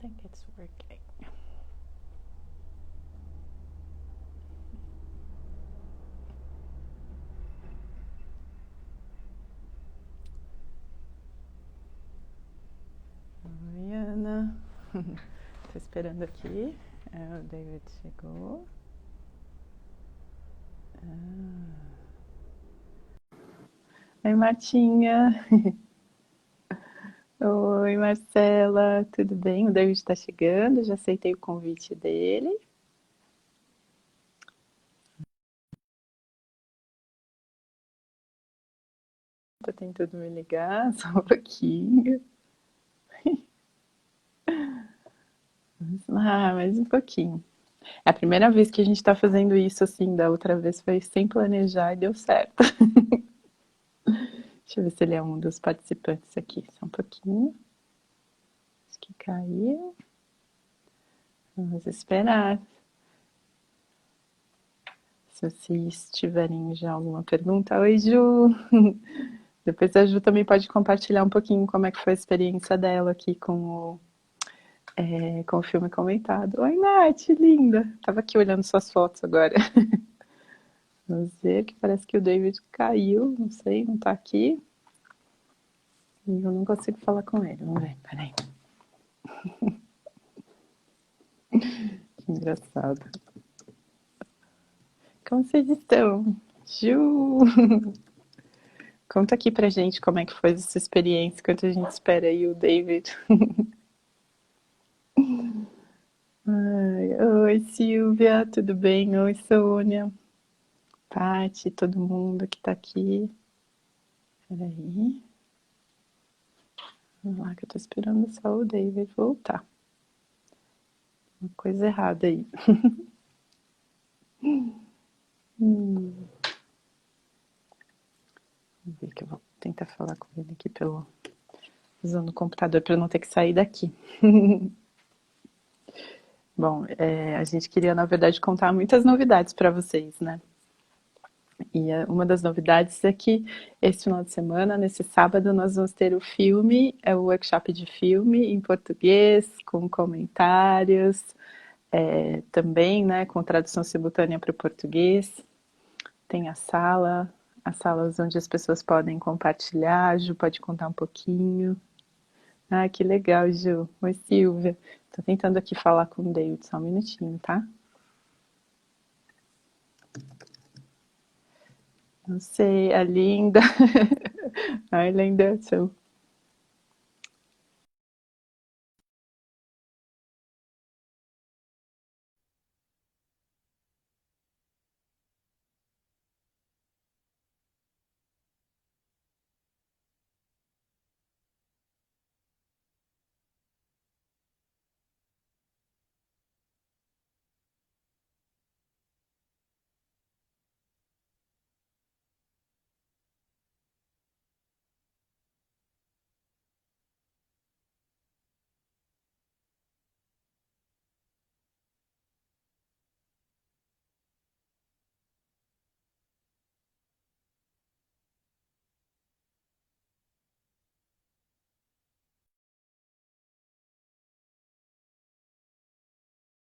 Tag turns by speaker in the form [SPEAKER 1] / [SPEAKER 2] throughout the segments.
[SPEAKER 1] think it's working. Oi, Ana. Tô esperando aqui. O David chegou. Oi, Martinha. Oi, Marcela. Tudo bem? O David tá chegando. Já aceitei o convite dele. Tô tentando me ligar, só um pouquinho. Mais um pouquinho. É a primeira vez que a gente tá fazendo isso assim, da outra vez foi sem planejar e deu certo. Deixa eu ver se ele é um dos participantes aqui, só um pouquinho. Acho que caiu. Vamos esperar. Se vocês tiverem já alguma pergunta. Oi, Ju! Depois a Ju também pode compartilhar um pouquinho como é que foi a experiência dela aqui com o filme comentado. Oi, Nath, linda! Tava aqui olhando suas fotos agora. Vamos ver que parece que o David caiu, não sei, não tá aqui. E eu não consigo falar com ele. Vamos ver, peraí. Que engraçado. Como vocês estão? Ju! Conta aqui pra gente como é que foi essa experiência, enquanto a gente espera aí o David. Ai, oi, Silvia, tudo bem? Oi, Sônia, Paty, todo mundo que tá aqui. Peraí. Vamos lá que eu tô esperando só o David voltar. Uma coisa errada aí. Vamos ver que eu vou tentar falar com ele aqui usando o computador para não ter que sair daqui. Bom, a gente queria, na verdade, contar muitas novidades para vocês, né? E uma das novidades é que esse final de semana, nesse sábado, nós vamos ter o filme, o workshop de filme em português, com comentários, também, né, com tradução simultânea para o português. Tem as salas onde as pessoas podem compartilhar, a Ju pode contar um pouquinho. Ah, que legal, Ju. Oi, Silvia. Tô tentando aqui falar com o David, só um minutinho, tá? Não sei, a linda. Ai, linda, seu.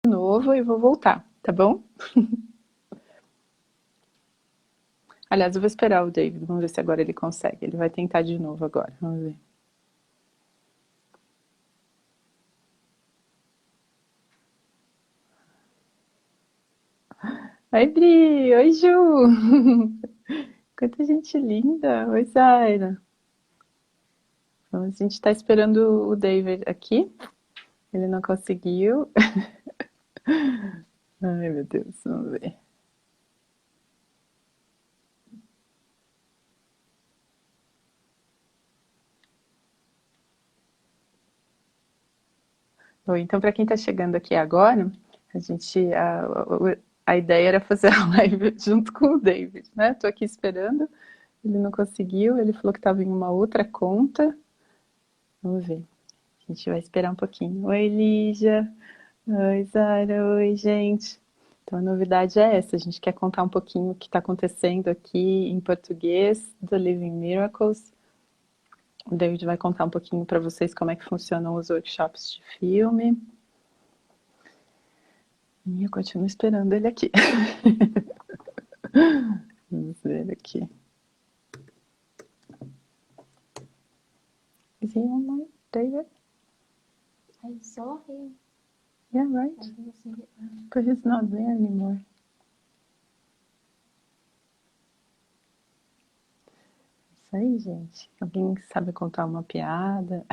[SPEAKER 1] De novo e vou voltar, tá bom? Aliás, eu vou esperar o David, vamos ver se agora ele consegue. Ele vai tentar de novo agora, vamos ver. Oi, Bri! Oi, Ju! Quanta gente linda! Oi, Zaira! Então, a gente tá esperando o David aqui. Ele não conseguiu. Ai, meu Deus, vamos ver. Bom, então, para quem está chegando aqui agora, a ideia era fazer a live junto com o David, né? Estou aqui esperando, ele não conseguiu, ele falou que estava em uma outra conta. Vamos ver, a gente vai esperar um pouquinho. Oi, Lígia. Oi, Zara. Oi, gente. Então, a novidade é essa, a gente quer contar um pouquinho o que está acontecendo aqui em português do Living Miracles. O David vai contar um pouquinho para vocês como é que funcionam os workshops de filme. E eu continuo esperando ele aqui. Vamos ver aqui. Is he online, David?
[SPEAKER 2] I saw him.
[SPEAKER 1] Yeah, right.
[SPEAKER 2] I didn't see it.
[SPEAKER 1] But he's not there anymore. Isso aí, gente. Alguém sabe contar uma piada?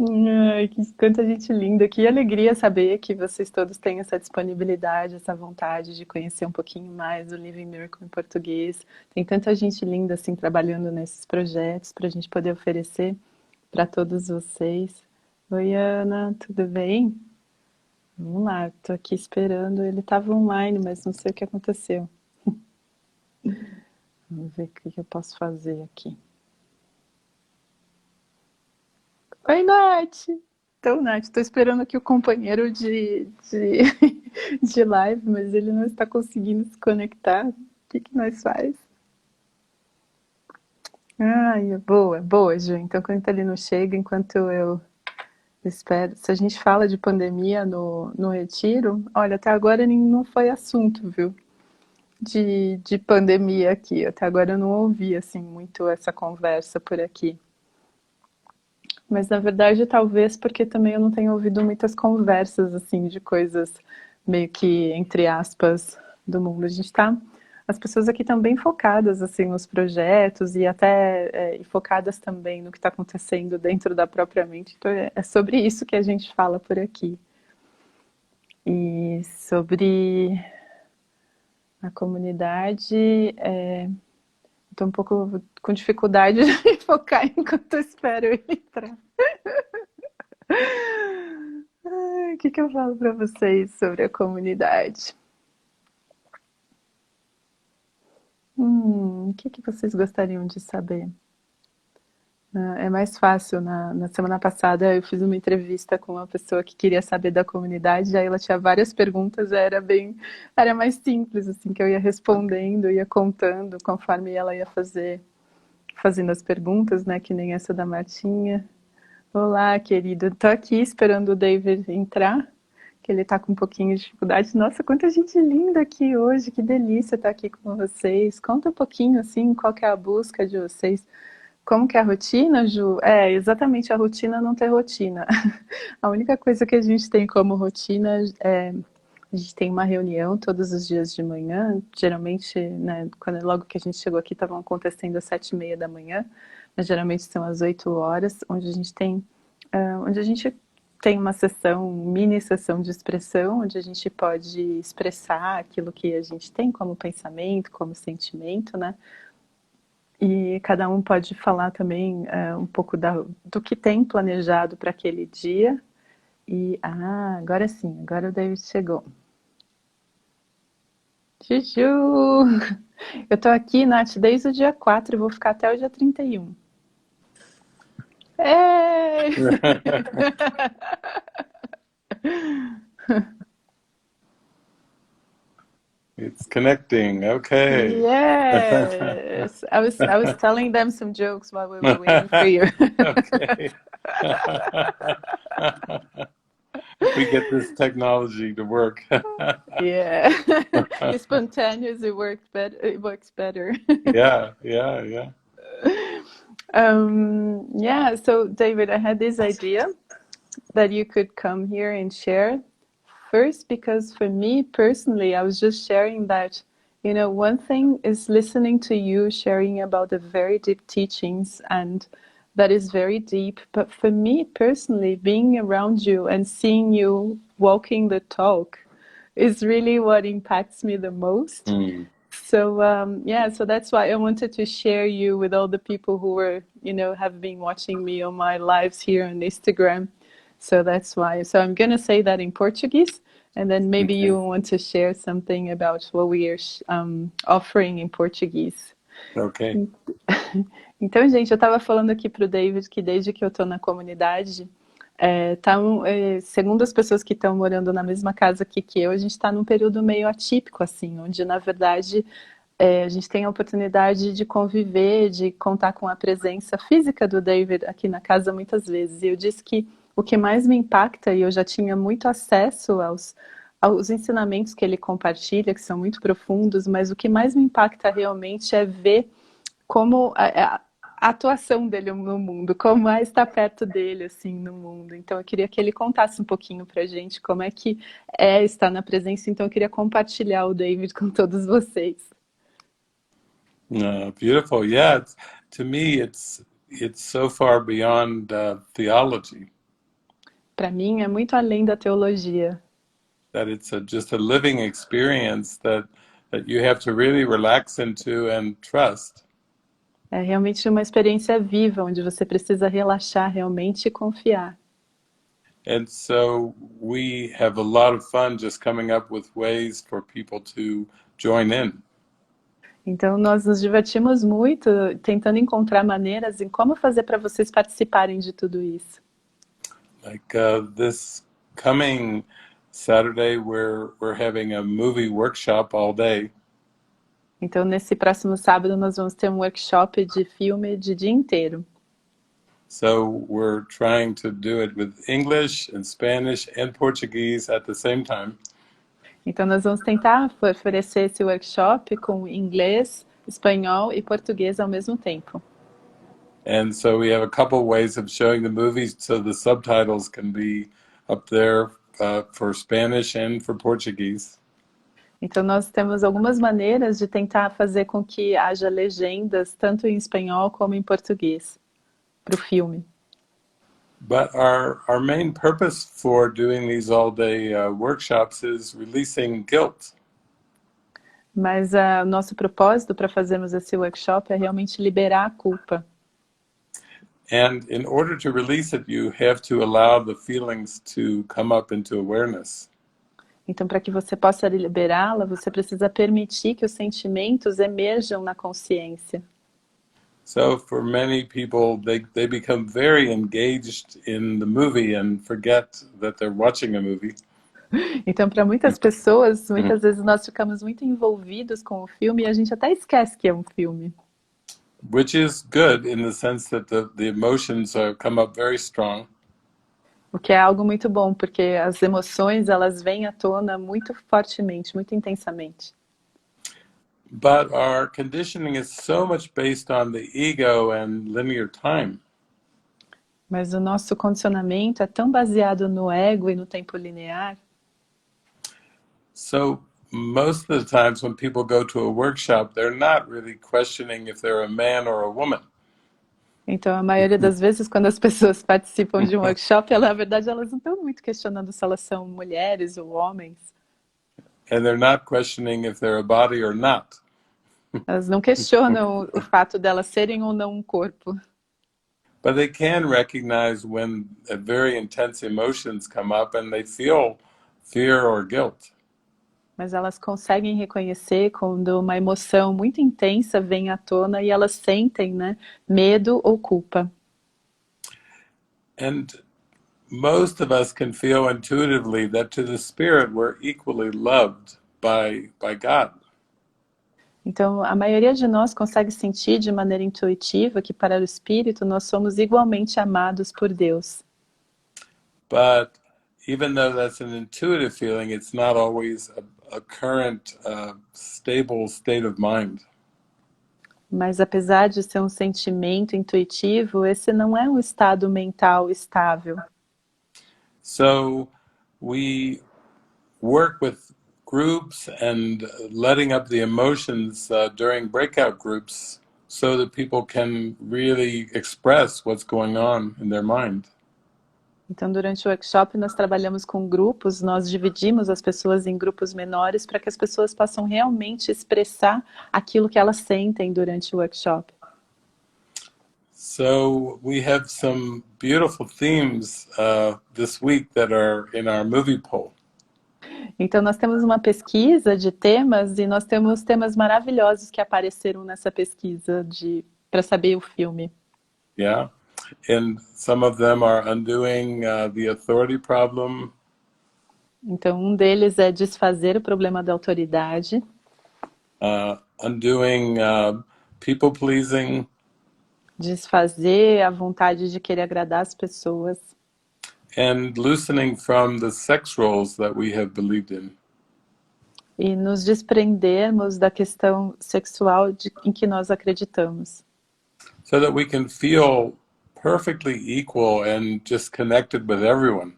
[SPEAKER 1] Ai, quanta gente linda, que alegria saber que vocês todos têm essa disponibilidade, essa vontade de conhecer um pouquinho mais o Living Miracle em português. Tem tanta gente linda assim trabalhando nesses projetos para a gente poder oferecer para todos vocês. Oi, Ana, tudo bem? Vamos lá, estou aqui esperando. Ele estava online, mas não sei o que aconteceu. Vamos ver o que eu posso fazer aqui. Oi, Nath! Então, Nath, estou esperando aqui o companheiro de live, mas ele não está conseguindo se conectar. O que nós faz? Ai, boa, Ju. Então, enquanto ele não chega, enquanto eu espero... Se a gente fala de pandemia no retiro, olha, até agora não foi assunto, viu? De pandemia aqui. Até agora eu não ouvi, assim, muito essa conversa por aqui. Mas, na verdade, talvez porque também eu não tenho ouvido muitas conversas, assim, de coisas meio que, entre aspas, do mundo. As pessoas aqui estão bem focadas, assim, nos projetos e até e focadas também no que está acontecendo dentro da própria mente. Então, é sobre isso que a gente fala por aqui. E sobre a comunidade, estou um pouco com dificuldade de focar enquanto eu espero ele entrar. O que eu falo para vocês sobre a comunidade? O que vocês gostariam de saber? É mais fácil. Na semana passada eu fiz uma entrevista com uma pessoa que queria saber da comunidade, aí ela tinha várias perguntas, era mais simples, assim, que eu ia respondendo, ia contando conforme ela ia fazendo as perguntas, né, que nem essa da Martinha. Olá, querido. Tô aqui esperando o David entrar, que ele tá com um pouquinho de dificuldade. Nossa, quanta gente linda aqui hoje, que delícia estar aqui com vocês. Conta um pouquinho, assim, qual que é a busca de vocês. Como que é a rotina, Ju? Exatamente, a rotina não ter rotina. A única coisa que a gente tem como rotina a gente tem uma reunião todos os dias de manhã, geralmente, né, logo que a gente chegou aqui, estavam acontecendo às 7h30 da manhã, mas geralmente são às 8 horas, onde a gente tem uma mini sessão de expressão, onde a gente pode expressar aquilo que a gente tem como pensamento, como sentimento, né? E cada um pode falar também um pouco do que tem planejado para aquele dia. E, agora sim, agora o David chegou. Juju! Eu tô aqui, Nath, desde o dia 4 e vou ficar até o dia 31. É!
[SPEAKER 3] It's connecting. Okay.
[SPEAKER 1] Yes! I was telling them some jokes while we were waiting for you.
[SPEAKER 3] Okay. We get this technology to work.
[SPEAKER 1] Yeah. It's spontaneous, it works better.
[SPEAKER 3] Yeah.
[SPEAKER 1] So David, I had this idea that you could come here and share. First, because for me personally, I was just sharing that, one thing is listening to you sharing about the very deep teachings, and that is very deep. But for me personally, being around you and seeing you walking the talk is really what impacts me the most. So so that's why I wanted to share you with all the people who have been watching me on my lives here on Instagram. So that's why. So I'm gonna say that in Portuguese, and then maybe you want to share something about what we are offering in Portuguese.
[SPEAKER 3] Okay.
[SPEAKER 1] Então, gente, eu estava falando aqui pro David que desde que eu tô na comunidade, segundo as pessoas que estão morando na mesma casa aqui que eu, a gente está num período meio atípico, assim, onde, na verdade, a gente tem a oportunidade de conviver, de contar com a presença física do David aqui na casa muitas vezes. E eu disse que o que mais me impacta, e eu já tinha muito acesso aos ensinamentos que ele compartilha, que são muito profundos, mas o que mais me impacta realmente é ver como a atuação dele no mundo, como é estar perto dele, assim, no mundo. Então, eu queria que ele contasse um pouquinho pra gente como é que é estar na presença. Então, eu queria compartilhar o David com todos vocês.
[SPEAKER 3] Beautiful. Yeah, to me, it's so far beyond theology
[SPEAKER 1] Para mim, é muito além da teologia.
[SPEAKER 3] that it's just a living experience that you have to really relax into and trust.
[SPEAKER 1] É realmente uma experiência viva, onde você precisa relaxar realmente e confiar.
[SPEAKER 3] And so we have a lot of fun just coming up with ways for people to join in.
[SPEAKER 1] Então, nós nos divertimos muito tentando encontrar maneiras em como fazer para vocês participarem de tudo isso.
[SPEAKER 3] Like this coming Saturday, we're having a movie workshop all day.
[SPEAKER 1] Então, nesse próximo sábado, nós vamos ter um workshop de filme de dia inteiro.
[SPEAKER 3] So we're trying to do it with English and Spanish and Portuguese at the same time.
[SPEAKER 1] Então, nós vamos tentar oferecer esse workshop com inglês, espanhol e português ao mesmo tempo.
[SPEAKER 3] And so we have a couple ways of showing the movies so the subtitles can be up there for Spanish and for Portuguese.
[SPEAKER 1] Então, nós temos algumas maneiras de tentar fazer com que haja legendas, tanto em espanhol como em português, para o filme.
[SPEAKER 3] But our main purpose for doing these all-day workshops is releasing guilt.
[SPEAKER 1] Mas o nosso propósito para fazermos esse workshop é realmente liberar a culpa.
[SPEAKER 3] And in order to release it, you have to allow the feelings to come up into awareness.
[SPEAKER 1] Então, para que você possa liberá-la, você precisa permitir que os sentimentos emerjam na consciência.
[SPEAKER 3] So for many people, they become very engaged in the movie and forget that they're watching a movie.
[SPEAKER 1] Então, para muitas pessoas, muitas vezes nós ficamos muito envolvidos com o filme e a gente até esquece que é um filme.
[SPEAKER 3] Which is good in the sense that the emotions come up very strong.
[SPEAKER 1] O que é algo muito bom, porque as emoções, elas vêm à tona muito fortemente, muito intensamente.
[SPEAKER 3] But our conditioning is so much based on the ego and linear time.
[SPEAKER 1] Mas o nosso condicionamento é tão baseado no ego e no tempo linear.
[SPEAKER 3] So most of the times when people go to a workshop, they're not really questioning if they're a man or a woman.
[SPEAKER 1] Então, a maioria das vezes, quando as pessoas participam de um workshop, na verdade, elas não estão muito questionando se elas são mulheres ou homens.
[SPEAKER 3] And they're not questioning if they're a body or not.
[SPEAKER 1] Elas não questionam o fato delas serem ou não um corpo.
[SPEAKER 3] But they can recognize when very intense emotions come up and they feel fear or guilt.
[SPEAKER 1] Mas elas conseguem reconhecer quando uma emoção muito intensa vem à tona e elas sentem, né, medo ou culpa.
[SPEAKER 3] And most of us can feel intuitively that to the spirit we're equally loved by God.
[SPEAKER 1] Então, a maioria de nós consegue sentir de maneira intuitiva que para o espírito nós somos igualmente amados por Deus.
[SPEAKER 3] But even though that's an intuitive feeling, it's not always a current stable state of mind.
[SPEAKER 1] Mas apesar de ser um sentimento intuitivo, esse não é um estado mental estável.
[SPEAKER 3] So we work with groups and letting up the emotions during breakout groups so that people can really express what's going on in their mind.
[SPEAKER 1] Então, durante o workshop, nós trabalhamos com grupos, nós dividimos as pessoas em grupos menores para que as pessoas possam realmente expressar aquilo que elas sentem durante o workshop.
[SPEAKER 3] So we have some beautiful themes this week that are in our movie poll.
[SPEAKER 1] Então, nós temos uma pesquisa de temas e nós temos temas maravilhosos que apareceram nessa pesquisa para saber o filme.
[SPEAKER 3] Yeah. And some of them are undoing the authority problem.
[SPEAKER 1] Então, um deles é desfazer o problema da autoridade.
[SPEAKER 3] undoing people pleasing,
[SPEAKER 1] Desfazer a vontade de querer agradar as pessoas
[SPEAKER 3] and loosening from the sex roles that we have believed in.
[SPEAKER 1] e nos desprendermos da questão sexual em que nós acreditamos.
[SPEAKER 3] So that we can feel perfectly equal and just connected with everyone.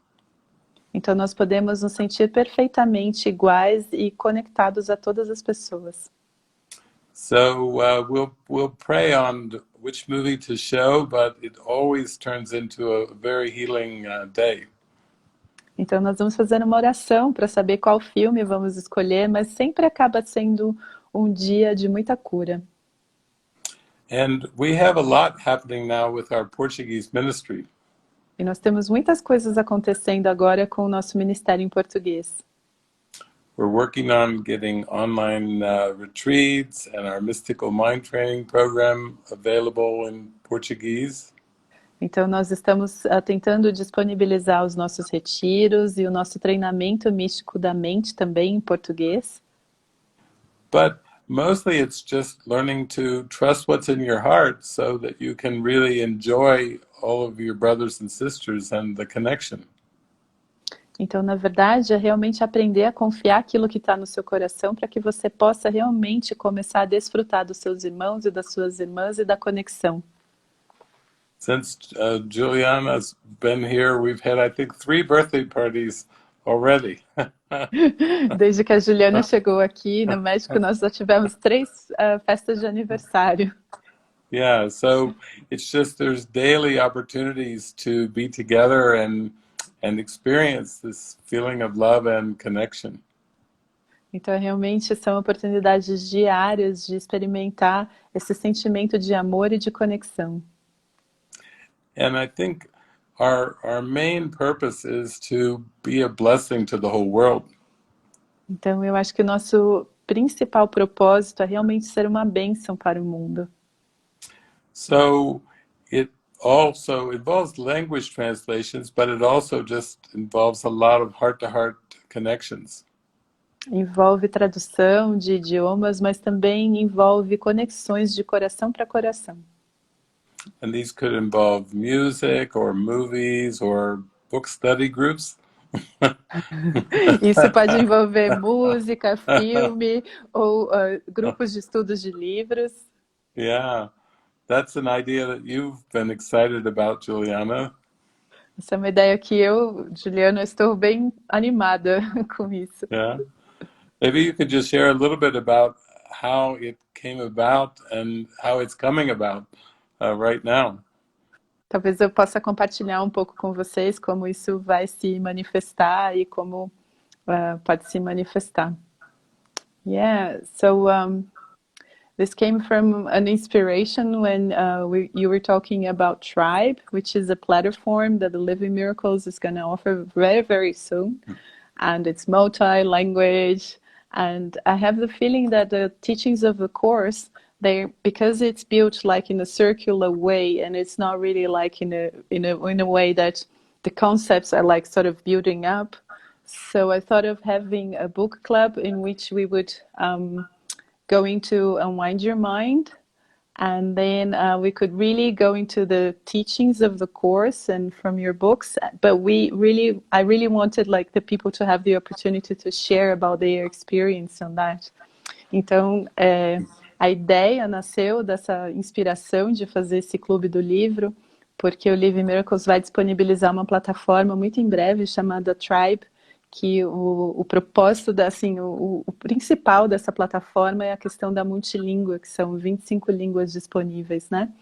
[SPEAKER 1] Então nós podemos nos sentir perfeitamente iguais e conectados a todas as pessoas.
[SPEAKER 3] So we'll pray on which movie to show, but it always turns into a very healing day.
[SPEAKER 1] Então nós vamos fazer uma oração para saber qual filme vamos escolher, mas sempre acaba sendo um dia de muita cura.
[SPEAKER 3] And we have a lot happening now with our Portuguese ministry.
[SPEAKER 1] E nós temos muitas coisas acontecendo agora com o nosso ministério em português.
[SPEAKER 3] We're working on getting online retreats and our mystical mind training program available in Portuguese.
[SPEAKER 1] Então nós estamos tentando disponibilizar os nossos retiros e o nosso treinamento místico da mente também em português.
[SPEAKER 3] But mostly it's just learning to trust what's in your heart so that you can really enjoy all of your brothers and sisters and the connection.
[SPEAKER 1] Então, na verdade, é realmente aprender a confiar aquilo que está no seu coração para que você possa realmente começar a desfrutar dos seus irmãos e das suas irmãs e da conexão.
[SPEAKER 3] Since Juliana's been here, we've had, I think, 3 birthday parties already.
[SPEAKER 1] Desde que a Juliana chegou aqui no México, nós já tivemos 3 festas de aniversário.
[SPEAKER 3] Yeah, so it's just there's daily opportunities to be together and experience this feeling of love and connection.
[SPEAKER 1] Então, realmente são oportunidades diárias de experimentar esse sentimento de amor e de conexão.
[SPEAKER 3] And I think our main purpose is to be a blessing to the whole world.
[SPEAKER 1] Então, eu acho que o nosso principal propósito é realmente ser uma bênção para o mundo.
[SPEAKER 3] So it also involves language translations, but it also just involves a lot of heart-to-heart connections.
[SPEAKER 1] Envolve tradução de idiomas, mas também envolve conexões de coração para coração.
[SPEAKER 3] And these could involve music or movies or book study groups.
[SPEAKER 1] Isso pode envolver música, filme ou grupos de estudos de livros.
[SPEAKER 3] Yeah, that's an idea that you've been excited about, Juliana.
[SPEAKER 1] Essa é uma ideia que eu, Juliana, estou bem animada com isso.
[SPEAKER 3] Yeah. Maybe you could just share a little bit about how it came about and how it's coming about right now.
[SPEAKER 1] Talvez eu possa compartilhar um pouco com vocês como isso vai se manifestar e como pode se manifestar. Yeah, so this came from an inspiration when you were talking about Tribe, which is a platform that the Living Miracles is going to offer very, very soon. And it's multi-language. And I have the feeling that the teachings of the Course, because it's built like in a circular way, and it's not really like in a way that the concepts are like sort of building up. So I thought of having a book club in which we would go into Unwind Your Mind, and then we could really go into the teachings of the Course and from your books. But I really wanted like the people to have the opportunity to share about their experience on that. Então, a ideia nasceu dessa inspiração de fazer esse clube do livro, porque o Living Miracles vai disponibilizar uma plataforma muito em breve chamada Tribe, que o propósito, o principal dessa plataforma é a questão da multilíngua, que são 25 línguas disponíveis, né?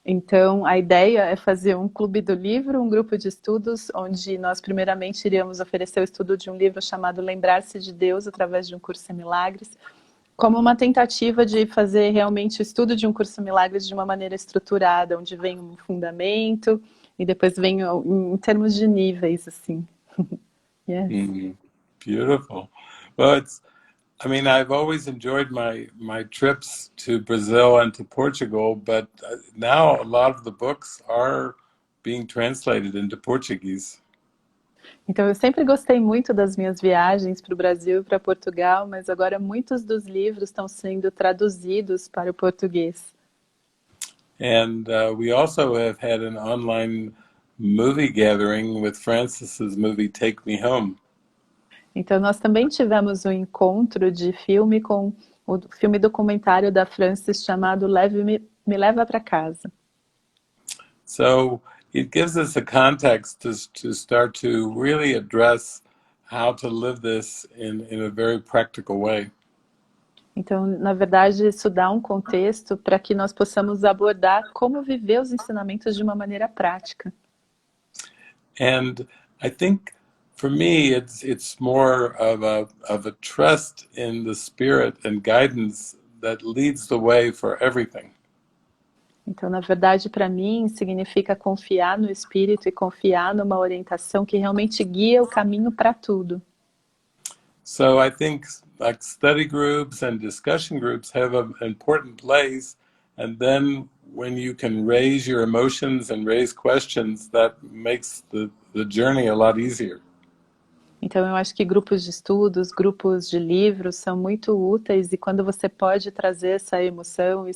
[SPEAKER 1] Então, a ideia é fazer um clube do livro, um grupo de estudos, onde nós primeiramente iríamos oferecer o estudo de um livro chamado Lembrar-se de Deus, através de um curso em milagres, como uma tentativa de fazer realmente o estudo de um curso em milagres de uma maneira estruturada, onde vem um fundamento e depois vem em termos de níveis, assim. Yes.
[SPEAKER 3] Beautiful. Well, I've always enjoyed my trips to Brazil and to Portugal, but now a lot of the books are being translated into Portuguese.
[SPEAKER 1] Então, eu sempre gostei muito das minhas viagens para o Brasil e para Portugal, mas agora muitos dos livros estão sendo traduzidos para o português.
[SPEAKER 3] And we also have had an online movie gathering with Francis's movie Take Me Home.
[SPEAKER 1] Então, nós também tivemos um encontro de filme com o filme documentário da Frances chamado Me Leva para Casa.
[SPEAKER 3] So it gives us a context to start to really address how to live this in a very practical way.
[SPEAKER 1] Então, na verdade, isso dá um contexto para que nós possamos abordar como viver os ensinamentos de uma maneira prática.
[SPEAKER 3] And I think for me, it's more of a trust in the spirit and guidance that leads the way for everything.
[SPEAKER 1] Então, na verdade, para mim, significa confiar no Espírito e confiar numa orientação que realmente guia o caminho para tudo.
[SPEAKER 3] So I think like study groups and discussion groups have an important place, and then when you can raise your emotions and raise questions, that makes the journey a lot easier.
[SPEAKER 1] Então, eu acho que grupos de estudos, grupos de livros são muito úteis, e quando você pode trazer essa emoção e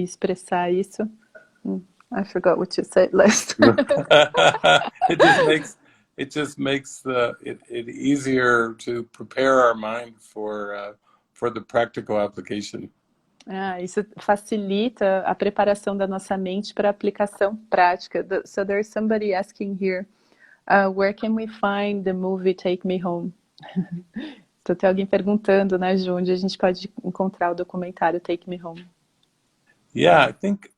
[SPEAKER 1] expressar isso. I forgot what you said last.
[SPEAKER 3] It just makes it easier to prepare our mind for the practical application.
[SPEAKER 1] Isso facilita a preparação da nossa mente para a aplicação prática. So there's somebody asking here, where can we find the movie Take Me Home? Então tem alguém perguntando, né, Ju, onde a gente pode encontrar o documentário Take Me Home?
[SPEAKER 3] Yeah, I think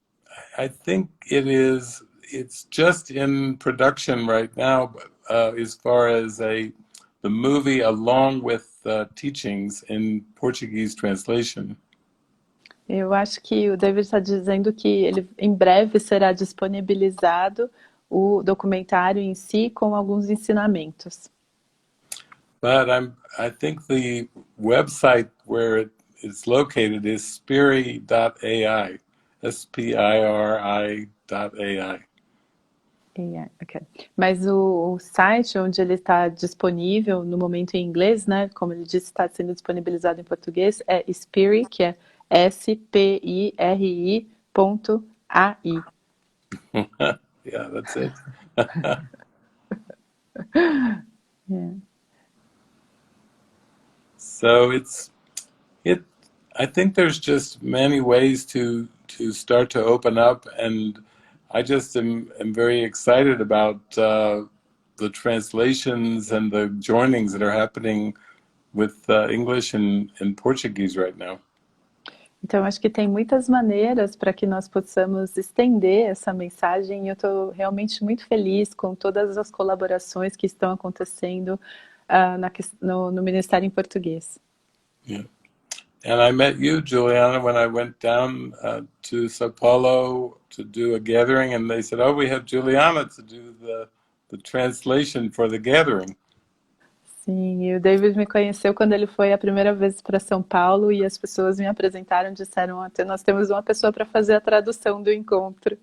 [SPEAKER 3] it's just in production right now, as far as the movie along with teachings in Portuguese translation.
[SPEAKER 1] Eu acho que o David está dizendo que ele em breve será disponibilizado o documentário em si com alguns ensinamentos.
[SPEAKER 3] But I think the website where it's located is spiri.ai, spiri.ai.
[SPEAKER 1] Okay. Mas o site onde ele está disponível no momento em inglês, né? Como ele disse, está sendo disponibilizado em português, é Spiri, que é spiri.ai.
[SPEAKER 3] Yeah, that's it.
[SPEAKER 1] Yeah.
[SPEAKER 3] So I think there's just many ways to start to open up, and I just am very excited about the translations and the joinings that are happening with English and Portuguese right now.
[SPEAKER 1] Então, acho que tem muitas maneiras para que nós possamos estender essa mensagem, e eu estou realmente muito feliz com todas as colaborações que estão acontecendo no Ministério em Português.
[SPEAKER 3] Yeah. And I met you, Juliana, when I went down to Sao Paulo to do a gathering, and they said, "Oh, we have Juliana to do the translation for the gathering."
[SPEAKER 1] Sim, e o David me conheceu quando ele foi a primeira vez para São Paulo, e as pessoas me apresentaram e disseram, até nós temos uma pessoa para fazer a tradução do encontro.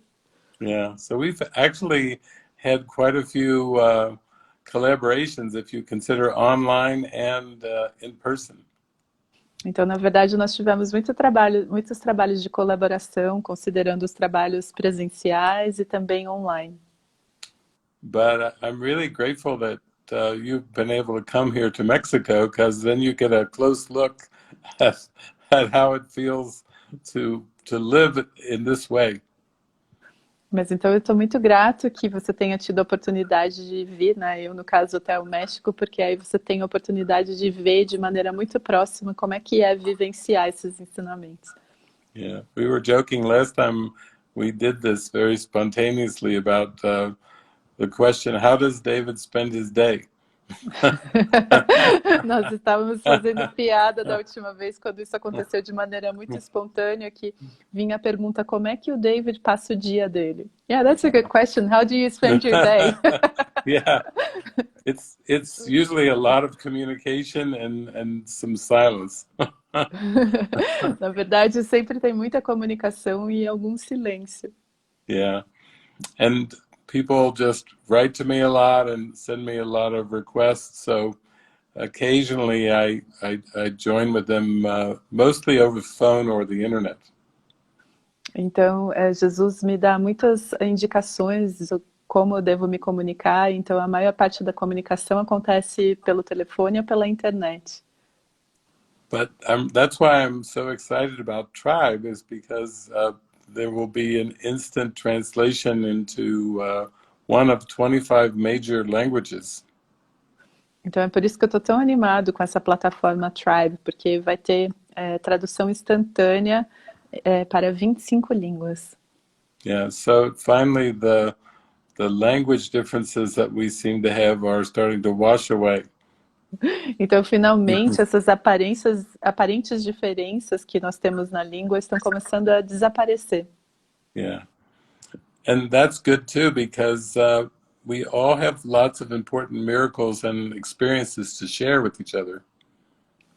[SPEAKER 3] Yeah, so we've actually had quite a few collaborations, if you consider online and in person.
[SPEAKER 1] Então, na verdade, nós tivemos muitos trabalhos de colaboração, considerando os trabalhos presenciais e também online.
[SPEAKER 3] But I'm really grateful that you've been able to come here to Mexico, because then you get a close look at how it feels to live in this way.
[SPEAKER 1] Mas então eu estou muito grato que você tenha tido a oportunidade de vir, né? Eu, no caso, até o México, porque aí você tem a oportunidade de ver de maneira muito próxima como é que é vivenciar esses ensinamentos.
[SPEAKER 3] Yeah, we were joking last time we did this very spontaneously about the question, how does David spend his day?
[SPEAKER 1] Nós estávamos fazendo piada da última vez, quando isso aconteceu de maneira muito espontânea, que vinha a pergunta, como é que o David passa o dia dele? Yeah, that's a good question. How do you spend your day?
[SPEAKER 3] Yeah, it's usually a lot of communication and some silence.
[SPEAKER 1] Na verdade, sempre tem muita comunicação e algum silêncio.
[SPEAKER 3] Yeah, and people just write to me a lot and send me a lot of requests. So occasionally I join with them, mostly over the phone or the internet.
[SPEAKER 1] Então, Jesus me dá muitas indicações de como eu devo me comunicar, então a maior parte da comunicação acontece pelo telefone ou pela internet.
[SPEAKER 3] But that's why I'm so excited about Tribe, is because there will be an instant translation into one of 25 major languages.
[SPEAKER 1] Então é por isso que eu estou tão animado com essa plataforma Tribe, porque vai ter tradução instantânea para 25 línguas.
[SPEAKER 3] Yeah, so finally the language differences that we seem to have are starting to wash away.
[SPEAKER 1] Então, finalmente, essas aparentes diferenças que nós temos na língua estão começando a desaparecer.
[SPEAKER 3] Yeah. And that's good too, because we all have lots of important miracles and experiences to share with each other.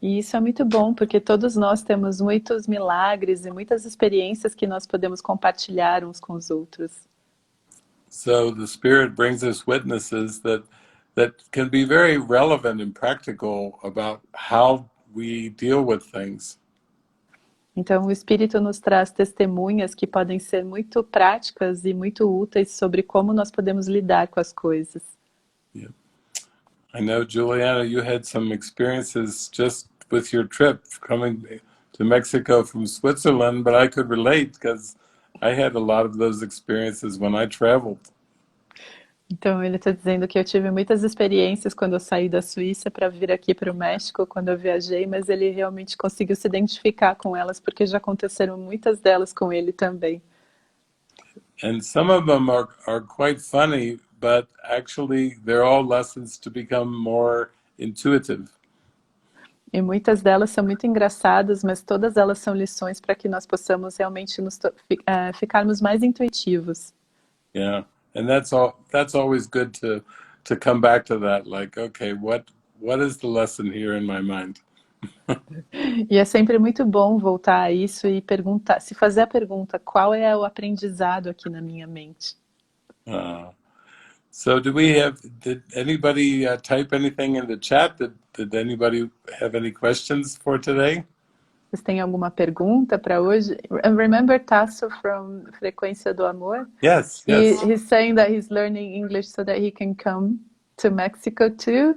[SPEAKER 1] E isso é muito bom, porque todos nós temos muitos milagres e muitas experiências que nós podemos compartilhar uns com os outros.
[SPEAKER 3] So the Spirit brings us witnesses that can be very relevant and practical about how we deal with things.
[SPEAKER 1] Então, o Espírito nos traz testemunhas que podem ser muito práticas e muito úteis sobre como nós podemos lidar com as coisas.
[SPEAKER 3] Yeah. I know, Juliana, you had some experiences just with your trip coming to Mexico from Switzerland, but I could relate because I had a lot of those experiences when I traveled.
[SPEAKER 1] Então, ele está dizendo que eu tive muitas experiências quando eu saí da Suíça para vir aqui para o México, quando eu viajei, mas ele realmente conseguiu se identificar com elas, porque já aconteceram muitas delas com ele também.
[SPEAKER 3] And some of them are quite funny, but actually they're all lessons to become more intuitive.
[SPEAKER 1] E muitas delas são muito engraçadas, mas todas elas são lições para que nós possamos realmente ficarmos mais intuitivos.
[SPEAKER 3] Yeah. And that's always good to come back to that, like, okay, what is the lesson here in my mind?
[SPEAKER 1] E é sempre muito bom voltar a isso e perguntar, se fazer a pergunta, qual é o aprendizado aqui na minha mente?
[SPEAKER 3] So did anybody type anything in the chat? Did anybody have any questions for today?
[SPEAKER 1] Vocês têm alguma pergunta para hoje? And remember Tasso from Frequência do Amor?
[SPEAKER 3] Yes.
[SPEAKER 1] He's saying that he's learning English so that he can come to Mexico too.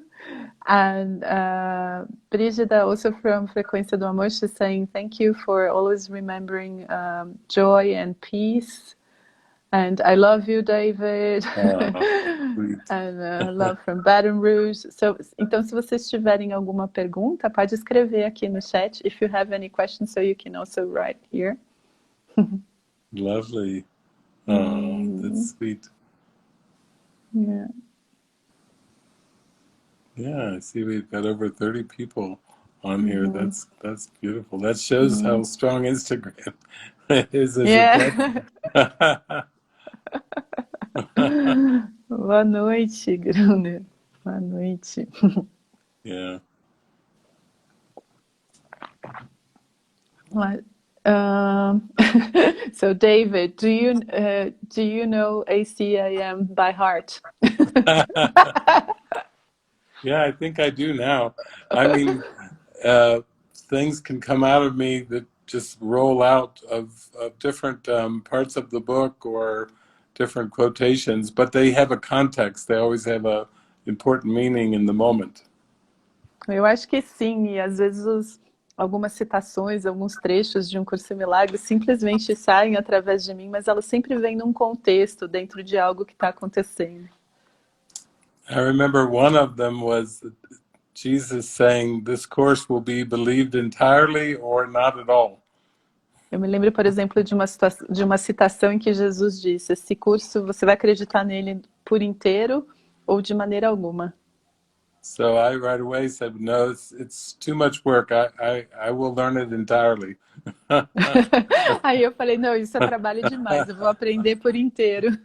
[SPEAKER 1] And Brigida, also from Frequência do Amor, she's saying thank you for always remembering joy and peace. And I love you, David. And love from Baton Rouge. Então, se vocês tiverem alguma pergunta, pode escrever aqui no chat. If you have any questions, so you can also write here.
[SPEAKER 3] Lovely. Oh, that's sweet.
[SPEAKER 1] Yeah.
[SPEAKER 3] Yeah, I see we've got over 30 people on here. That's beautiful. That shows how strong Instagram is as a platform.
[SPEAKER 1] Boa noite, Gruner. Boa noite.
[SPEAKER 3] Yeah.
[SPEAKER 1] So, David, do you know ACIM by heart?
[SPEAKER 3] Yeah, I think I do now. I mean, things can come out of me that just roll out of different parts of the book or different quotations, but they have a context. They always have a important meaning in the moment.
[SPEAKER 1] Eu acho que sim, e às vezes algumas citações, alguns trechos de um Curso em Milagres simplesmente saem através de mim, mas elas sempre vêm num contexto, dentro de algo que está acontecendo.
[SPEAKER 3] I remember one of them was Jesus saying, this course will be believed entirely or not at all.
[SPEAKER 1] Eu me lembro, por exemplo, de uma citação em que Jesus disse, esse curso você vai acreditar nele por inteiro ou de maneira alguma.
[SPEAKER 3] So I right away said, no, it's too much work. I will learn it entirely.
[SPEAKER 1] Aí eu falei, não, isso é trabalho demais, eu vou aprender por inteiro,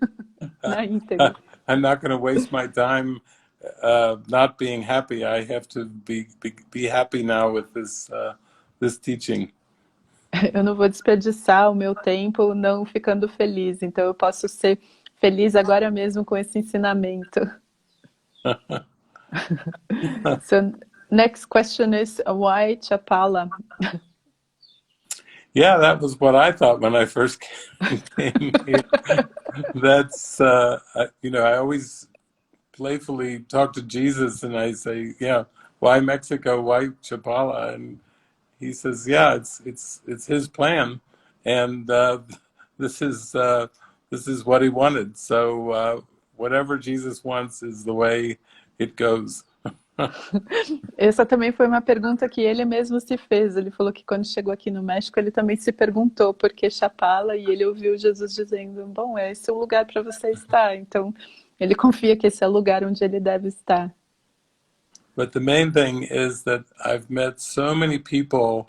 [SPEAKER 1] na íntegra.
[SPEAKER 3] I'm not going to waste my time not being happy. I have to be happy now with this teaching.
[SPEAKER 1] Eu não vou desperdiçar o meu tempo não ficando feliz, então eu posso ser feliz agora mesmo com esse ensinamento. So next question is why Chapala?
[SPEAKER 3] Yeah, that was what I thought when I first came here. That's, I always playfully talk to Jesus and I say, yeah, why Mexico? Why Chapala? And he says, yeah, it's his plan, and this is uh, this is what he wanted. So whatever Jesus wants is the way it goes.
[SPEAKER 1] Essa também foi uma pergunta que ele mesmo se fez. Ele falou que quando chegou aqui no México, ele também se perguntou por que Chapala, e ele ouviu Jesus dizendo, bom, esse é o lugar para você estar. Então, ele confia que esse é o lugar onde ele deve estar.
[SPEAKER 3] But the main thing is that I've met so many people,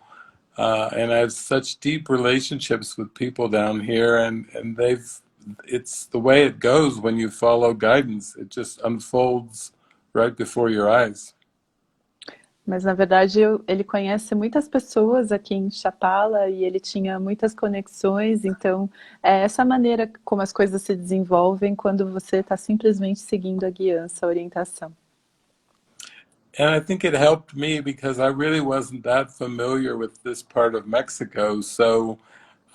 [SPEAKER 3] and I have such deep relationships with people down here, and it's the way it goes when you follow guidance. It just unfolds right before your eyes.
[SPEAKER 1] Mas, na verdade, ele conhece muitas pessoas aqui em Chapala e ele tinha muitas conexões, então é essa maneira como as coisas se desenvolvem quando você está simplesmente seguindo a guiança, a orientação.
[SPEAKER 3] And I think it helped me because I really wasn't that familiar with this part of Mexico, so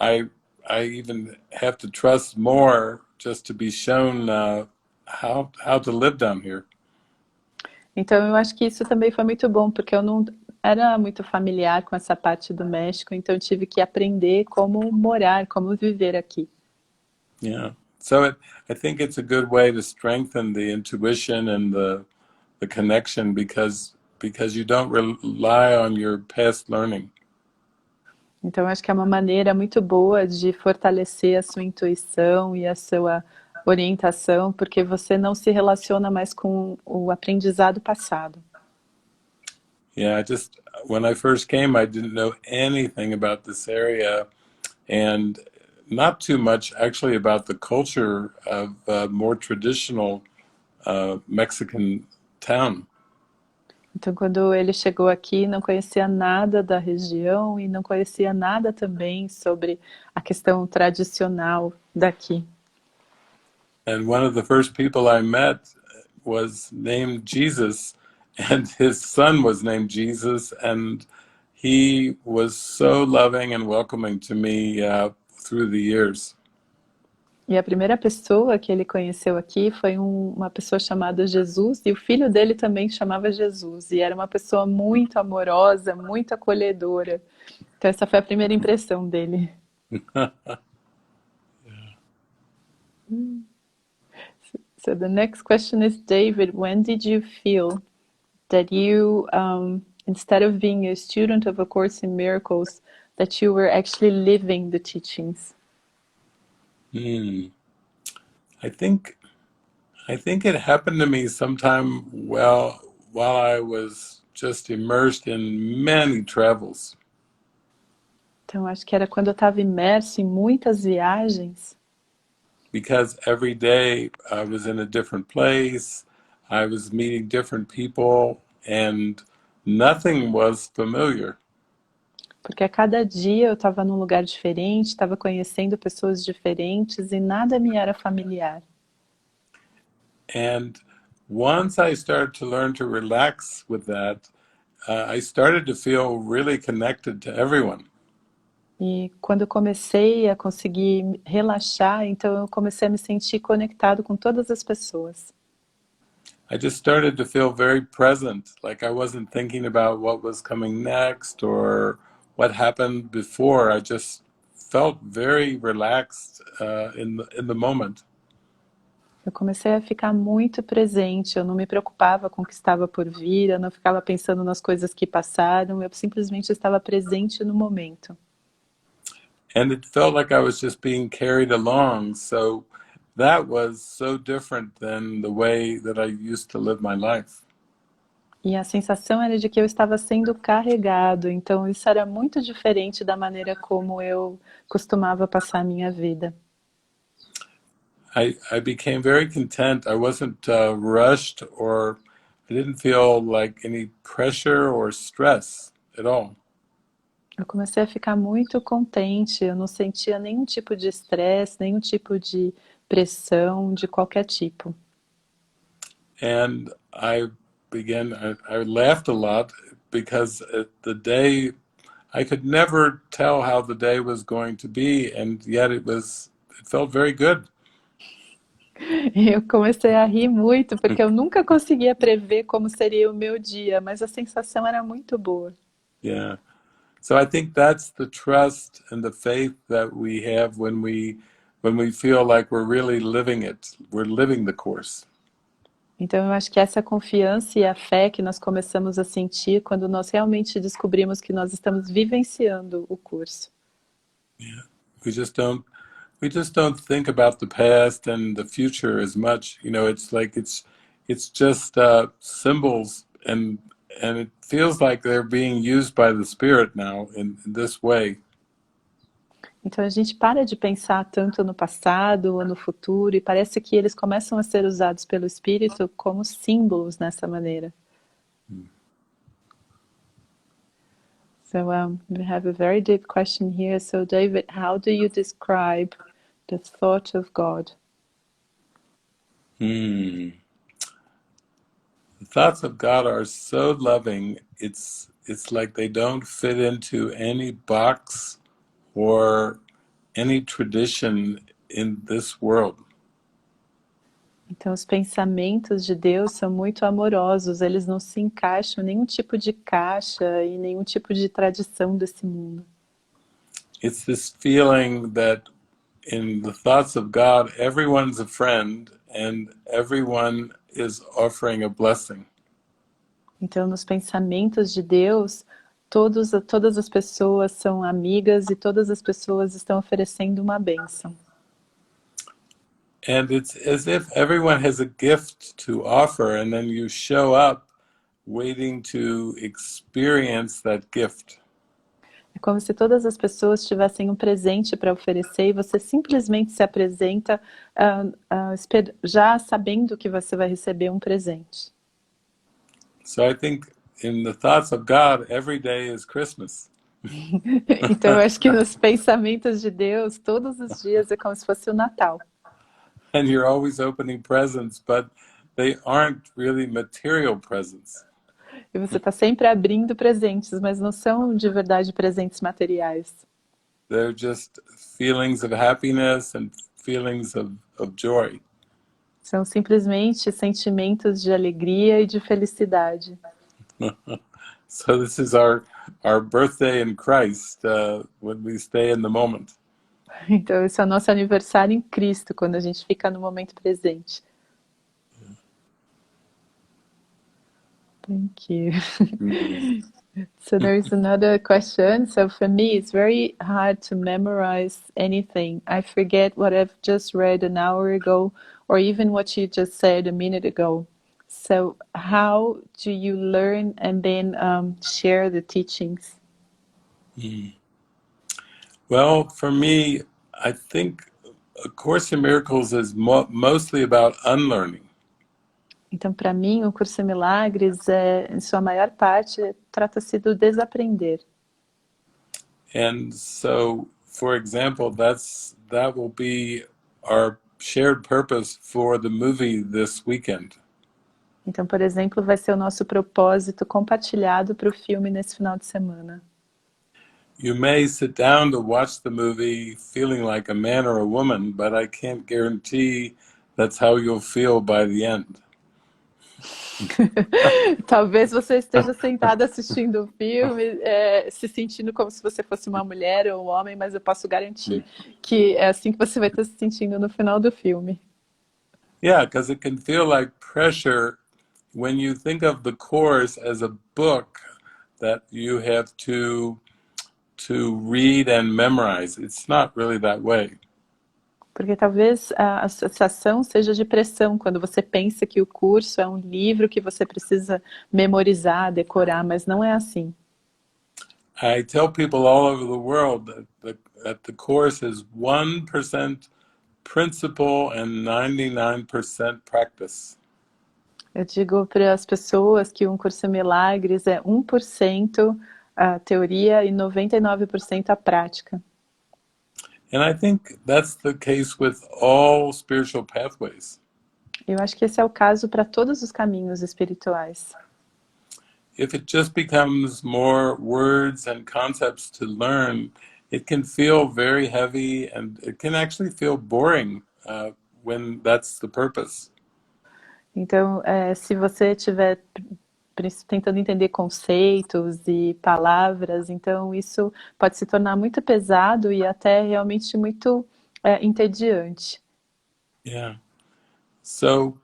[SPEAKER 3] I even have to trust more just to be shown how to live down here.
[SPEAKER 1] Então eu acho que isso também foi muito bom, porque eu não era muito familiar com essa parte do México, então eu tive que aprender como morar, como viver aqui.
[SPEAKER 3] Yeah. So I think it's a good way to strengthen the intuition and the connection because you don't rely on your past learning.
[SPEAKER 1] Então eu acho que é uma maneira muito boa de fortalecer a sua intuição e a sua orientação, porque você não se relaciona mais com o aprendizado passado.
[SPEAKER 3] Yeah, when I first came, I didn't know anything about this area, and not too much actually about the culture of a more traditional Mexican town.
[SPEAKER 1] Então, quando ele chegou aqui, não conhecia nada da região e não conhecia nada também sobre a questão tradicional daqui.
[SPEAKER 3] And one of the first people I met was named Jesus, and his son was named Jesus, and he was so loving and welcoming to me through the years.
[SPEAKER 1] E a primeira pessoa que ele conheceu aqui foi uma pessoa chamada Jesus, e o filho dele também chamava Jesus, e era uma pessoa muito amorosa, muito acolhedora. Então essa foi a primeira impressão dele. So the next question is, David, when did you feel that you, instead of being a student of A Course in Miracles, that you were actually living the teachings?
[SPEAKER 3] I think it happened to me sometime while I was just immersed in many travels.
[SPEAKER 1] Então acho que era quando eu estava imerso em muitas viagens.
[SPEAKER 3] Because every day I was in a different place, I was meeting different people, and nothing was familiar.
[SPEAKER 1] Porque a cada dia eu estava num lugar diferente, estava conhecendo pessoas diferentes e nada me era familiar.
[SPEAKER 3] And once I started to learn to relax with that, I started to feel really connected to everyone.
[SPEAKER 1] E quando eu comecei a conseguir relaxar, então eu comecei a me sentir conectado com todas as pessoas.
[SPEAKER 3] I just started to feel very present, like I wasn't thinking about what was coming next or what happened before. I just felt very relaxed in the moment.
[SPEAKER 1] Eu comecei a ficar muito presente, eu não me preocupava com o que estava por vir, eu não ficava pensando nas coisas que passaram, eu simplesmente estava presente no momento.
[SPEAKER 3] And it felt like I was just being carried along, so that was so different than the way that I used to live my life.
[SPEAKER 1] E a sensação era de que eu estava sendo carregado, então isso era muito diferente da maneira como eu costumava passar a minha vida.
[SPEAKER 3] I became very content. I wasn't rushed, or I didn't feel like any pressure or stress at all.
[SPEAKER 1] Eu comecei a ficar muito contente, eu não sentia nenhum tipo de estresse, nenhum tipo de pressão de qualquer tipo.
[SPEAKER 3] And I laughed a lot because the day, I could never tell how the day was going to be, and yet it felt very good.
[SPEAKER 1] E eu comecei a rir muito, porque eu nunca conseguia prever como seria o meu dia, mas a sensação era muito boa.
[SPEAKER 3] Yeah. So I think that's the trust and the faith that we have when we feel like we're really living it. We're living the course.
[SPEAKER 1] Então eu acho que essa confiança e a fé que nós começamos a sentir quando nós realmente descobrimos que nós estamos vivenciando o curso.
[SPEAKER 3] Yeah. We just don't think about the past and the future as much. It's like it's just symbols, and it feels like they're being used by the Spirit now in this way.
[SPEAKER 1] Então a gente para de pensar tanto no passado ou no futuro e parece que eles começam a ser usados pelo Espírito como símbolos nessa maneira. So we have a very deep question here. So David, how do you describe the thought of God?
[SPEAKER 3] The thoughts of God are so loving. It's like they don't fit into any box or any tradition in this world.
[SPEAKER 1] Então os pensamentos de Deus são muito amorosos, eles não se encaixam em nenhum tipo de caixa e nenhum tipo de tradição desse mundo.
[SPEAKER 3] It's this feeling that in the thoughts of God, everyone's a friend and everyone is offering a blessing.
[SPEAKER 1] Então nos pensamentos de Deus, todas as pessoas são amigas e todas as pessoas estão oferecendo uma bênção.
[SPEAKER 3] And it's as if everyone has a gift to offer, and then you show up waiting to experience that gift.
[SPEAKER 1] É como se todas as pessoas tivessem um presente para oferecer e você simplesmente se apresenta já sabendo que você vai receber um presente.
[SPEAKER 3] So I think in the thoughts of God, every day is Christmas.
[SPEAKER 1] Então eu acho que nos pensamentos de Deus, todos os dias é como se fosse o Natal.
[SPEAKER 3] And you're always opening presents, but they aren't really material presents.
[SPEAKER 1] E você está sempre abrindo presentes, mas não são de verdade presentes materiais.
[SPEAKER 3] They're just feelings of happiness and feelings of joy.
[SPEAKER 1] São simplesmente sentimentos de alegria e de felicidade.
[SPEAKER 3] So this is our birthday in Christ when we stay in the moment.
[SPEAKER 1] Então esse é o nosso aniversário em Cristo, quando a gente fica no momento presente. Thank you. So there is another question. So for me, it's very hard to memorize anything. I forget what I've just read an hour ago, or even what you just said a minute ago. So how do you learn and then share the teachings?
[SPEAKER 3] Well, for me, I think A Course in Miracles is mostly about unlearning.
[SPEAKER 1] Então, para mim, o Curso em Milagres, em sua maior parte, trata-se do desaprender.
[SPEAKER 3] And so, for example, that will be our shared purpose for the movie this weekend.
[SPEAKER 1] Então, por exemplo, vai ser o nosso propósito compartilhado para o filme nesse final de semana.
[SPEAKER 3] You may sit down to watch the movie feeling like a man or a woman, but I can't guarantee that's how you'll feel by the end.
[SPEAKER 1] Talvez você esteja sentado assistindo o filme, se sentindo como se você fosse uma mulher ou um homem, mas eu posso garantir que é assim que você vai estar se sentindo no final do filme.
[SPEAKER 3] Yeah, because it can feel like pressure when you think of the Course as a book that you have to read and memorize. It's not really that way.
[SPEAKER 1] Porque talvez a associação seja de pressão, quando você pensa que o curso é um livro que você precisa memorizar, decorar, mas não é assim.
[SPEAKER 3] I tell people all over the world that the Course is 1% principle and 99% practice.
[SPEAKER 1] Eu digo para as pessoas que um curso em milagres é 1% a teoria e 99% a prática.
[SPEAKER 3] And I think that's the case with all spiritual pathways.
[SPEAKER 1] Eu acho que esse é o caso para todos os caminhos espirituais.
[SPEAKER 3] If it just becomes more words and concepts to learn, it can feel very heavy and it can actually feel boring when that's the purpose.
[SPEAKER 1] Então, se você estiver tentando entender conceitos e palavras, então isso pode se tornar muito pesado e até realmente muito entediante.
[SPEAKER 3] Yeah. So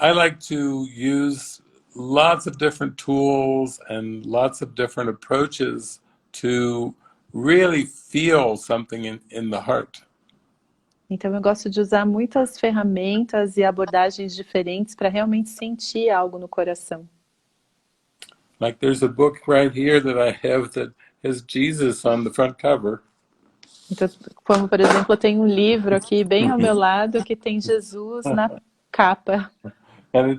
[SPEAKER 3] I like to use lots of different tools and lots of different approaches to really feel something in the heart.
[SPEAKER 1] Então, eu gosto de usar muitas ferramentas e abordagens diferentes para realmente sentir algo no coração.
[SPEAKER 3] Like there's a book right here that I have that has Jesus on the front cover.
[SPEAKER 1] Então, como por exemplo, eu tenho um livro aqui bem ao meu lado que tem Jesus na capa.
[SPEAKER 3] And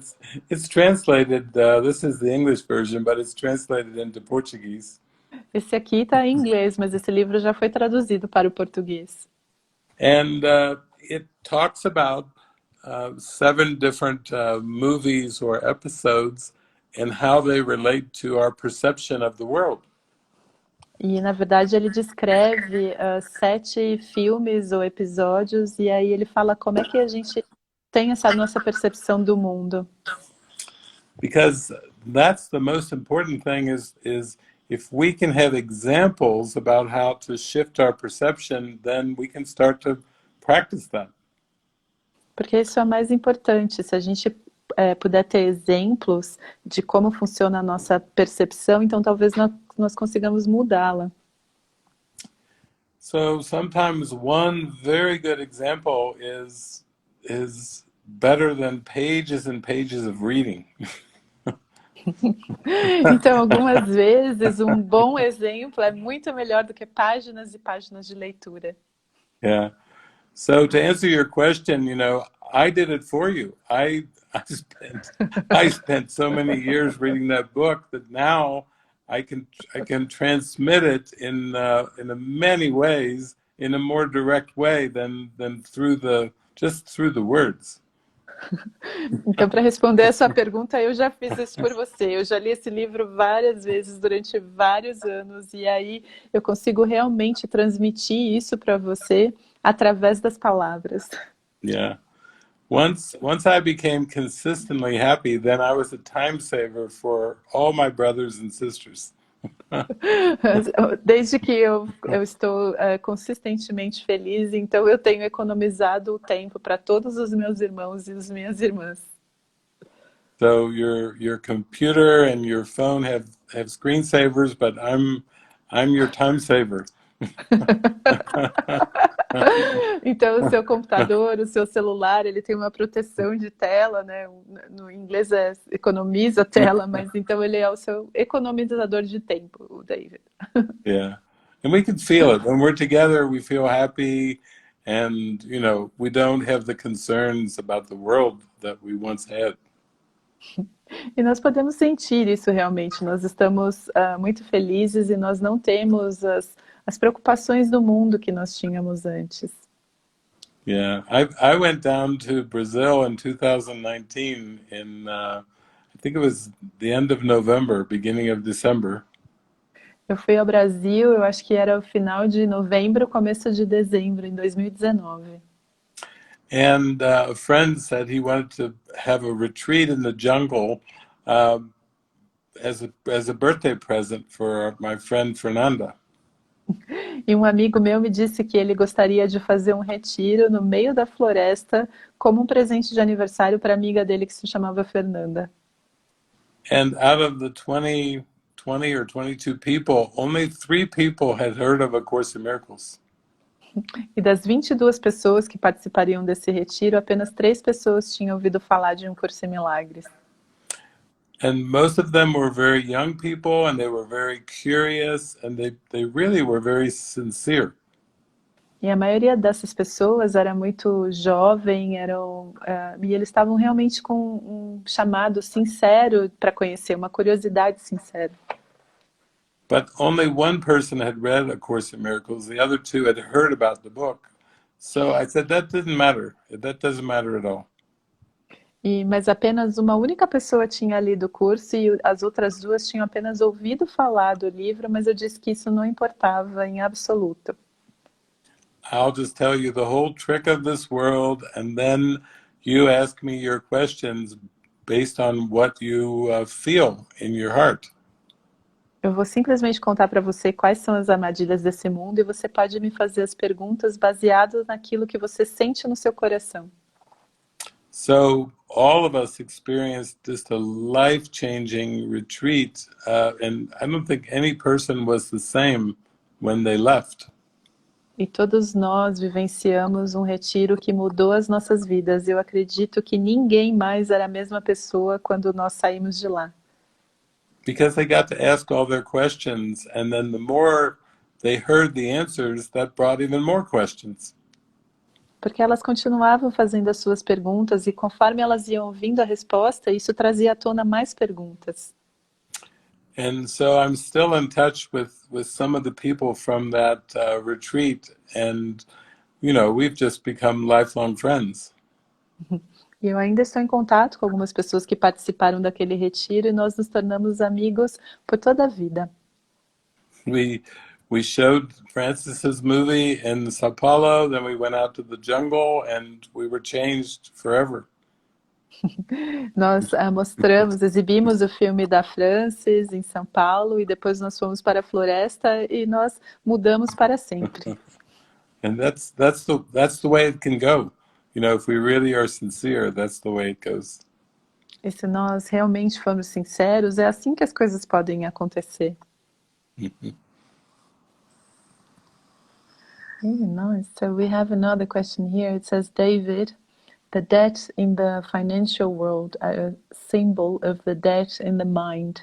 [SPEAKER 3] it's translated, this is the English version, but it's translated into Portuguese.
[SPEAKER 1] Esse aqui está em inglês, mas esse livro já foi traduzido para o português.
[SPEAKER 3] And it talks about 7 different movies or episodes and how they relate to our perception of the world.
[SPEAKER 1] E, na verdade, ele descreve 7 filmes ou episódios, e aí ele fala como é que a gente tem essa nossa percepção do mundo.
[SPEAKER 3] Because that's the most important thing is if we can have examples about how to shift our perception, then we can start to practice that.
[SPEAKER 1] Porque isso é o mais importante. Se a gente puder ter exemplos de como funciona a nossa percepção, então talvez nós consigamos mudá-la.
[SPEAKER 3] So sometimes one very good example is better than pages and pages of reading.
[SPEAKER 1] Então, algumas vezes, um bom exemplo é muito melhor do que páginas e páginas de leitura.
[SPEAKER 3] Yeah. So to answer your question, I did it for you. I spent so many years reading that book that now I can transmit it in many ways in a more direct way than through the words.
[SPEAKER 1] Então, para responder essa pergunta, eu já fiz isso por você. Eu já li esse livro várias vezes durante vários anos e aí eu consigo realmente transmitir isso para você através das palavras.
[SPEAKER 3] Yeah. Once I became consistently happy, then I was a time saver for all my brothers and sisters.
[SPEAKER 1] Desde que eu estou consistentemente feliz, então eu tenho economizado o tempo para todos os meus irmãos e as minhas irmãs.
[SPEAKER 3] So your computer and your phone have screensavers, but I'm your time saver.
[SPEAKER 1] Então o seu computador, o seu celular, ele tem uma proteção de tela, né? No inglês economiza tela, mas então ele é o seu economizador de tempo, o David.
[SPEAKER 3] Yeah, and we can feel it when we're together. We feel happy, and we don't have the concerns about the world that we once had.
[SPEAKER 1] E nós podemos sentir isso realmente. Nós estamos muito felizes e nós não temos as preocupações do mundo que nós tínhamos antes.
[SPEAKER 3] Yeah, I went down to Brazil in 2019 I think it was the end of November, beginning of December.
[SPEAKER 1] Eu fui ao Brasil, eu acho que era o final de novembro, começo de dezembro, em 2019.
[SPEAKER 3] And a friend said he wanted to have a retreat in the jungle as a birthday present for my friend Fernanda.
[SPEAKER 1] E um amigo meu me disse que ele gostaria de fazer um retiro no meio da floresta como um presente de aniversário para a amiga dele que se chamava Fernanda.
[SPEAKER 3] And out of the 20 or 22 people, only 3 people had heard of A Course in Miracles.
[SPEAKER 1] E das 22 pessoas que participariam desse retiro, apenas 3 pessoas tinham ouvido falar de um Curso em Milagres.
[SPEAKER 3] And most of them were very young people, and they were very curious, and they really were very sincere.
[SPEAKER 1] E a maioria dessas pessoas era muito jovem, e eles estavam realmente com um chamado sincero para conhecer, uma curiosidade sincera.
[SPEAKER 3] But only one person had read A Course in Miracles. The other two had heard about the book. So I said, that didn't matter. That doesn't matter at all.
[SPEAKER 1] Mas apenas uma única pessoa tinha lido o curso e as outras duas tinham apenas ouvido falar do livro, mas eu disse que isso não importava em absoluto.
[SPEAKER 3] I'll just tell you the whole trick of this world, and then you ask me your questions based on what you feel in your heart.
[SPEAKER 1] Eu vou simplesmente contar para você quais são as armadilhas desse mundo e você pode me fazer as perguntas baseadas naquilo que você sente no seu coração.
[SPEAKER 3] So all of us experienced just a life-changing retreat, and I don't think any person was the same when they left.
[SPEAKER 1] E todos nós vivenciamos um retiro que mudou as nossas vidas. Eu acredito que ninguém mais era a mesma pessoa quando nós saímos de lá.
[SPEAKER 3] Because they got to ask all their questions, and then the more they heard the answers, that brought even more questions.
[SPEAKER 1] Porque elas continuavam fazendo as suas perguntas e conforme elas iam ouvindo a resposta, isso trazia à tona mais perguntas.
[SPEAKER 3] And so I'm still in touch with some of the people from that retreat, and we've just become lifelong friends.
[SPEAKER 1] E eu ainda estou em contato com algumas pessoas que participaram daquele retiro e nós nos tornamos amigos por toda a vida.
[SPEAKER 3] We showed Francis's movie in Sao Paulo, then we went out to the jungle, and we were changed forever.
[SPEAKER 1] Nós exibimos o filme da Francis em São Paulo e depois nós fomos para a floresta e nós mudamos para sempre.
[SPEAKER 3] And that's the way it can go. If we really are sincere, that's the way it goes.
[SPEAKER 1] E se nós realmente formos sinceros, é assim que as coisas podem acontecer. Nice. So we have another question here. It says, David, the debt in the financial world are a symbol of the debt in the mind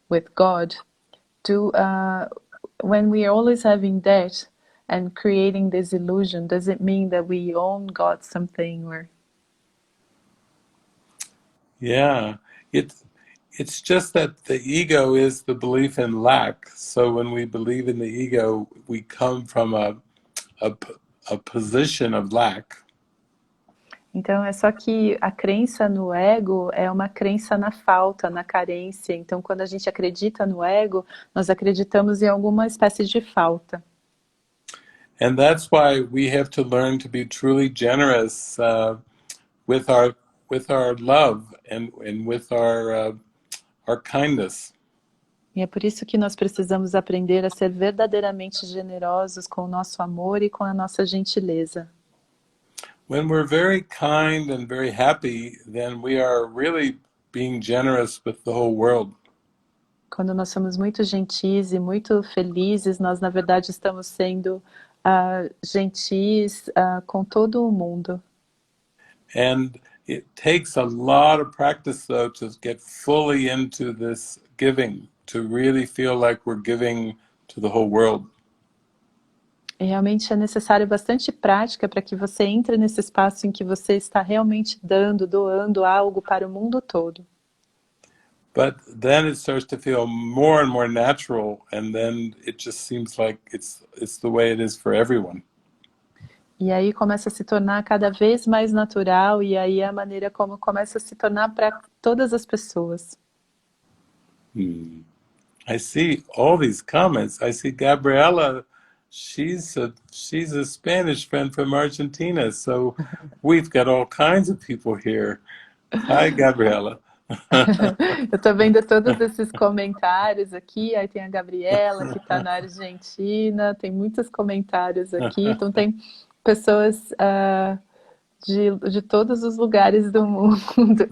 [SPEAKER 1] with God. When we are always having debt and creating this illusion, does it mean that we own God something or?
[SPEAKER 3] Yeah, it's just that the ego is the belief in lack. So when we believe in the ego, we come from a position of lack.
[SPEAKER 1] Então é só que a crença no ego é uma crença na falta, na carência. Então quando a gente acredita no ego, nós acreditamos em alguma espécie de falta.
[SPEAKER 3] And that's why we have to learn to be truly generous with our love and with our kindness.
[SPEAKER 1] E é por isso que nós precisamos aprender a ser verdadeiramente generosos com o nosso amor e com a nossa gentileza.
[SPEAKER 3] When we're very kind and very happy, then we are really being generous with the whole world.
[SPEAKER 1] Quando nós somos muito gentis e muito felizes, nós na verdade estamos sendo gentis com todo o mundo.
[SPEAKER 3] And it takes a lot of practice, though, to get fully into this giving, to really feel like we're giving to the whole world.
[SPEAKER 1] E realmente é necessário bastante prática para que você entre nesse espaço em que você está realmente doando algo para o mundo todo.
[SPEAKER 3] But then it starts to feel more and more natural, and then it just seems like it's the way it is for everyone.
[SPEAKER 1] E aí começa a se tornar cada vez mais natural, e aí é a maneira como começa a se tornar para todas as pessoas.
[SPEAKER 3] I see all these comments. I see Gabriela. She's a Spanish friend from Argentina, so we've got all kinds of people here. Hi, Gabriela.
[SPEAKER 1] Eu estou vendo todos esses comentários aqui, aí tem a Gabriela que está na Argentina, tem muitos comentários aqui, então tem pessoas de todos os lugares do mundo.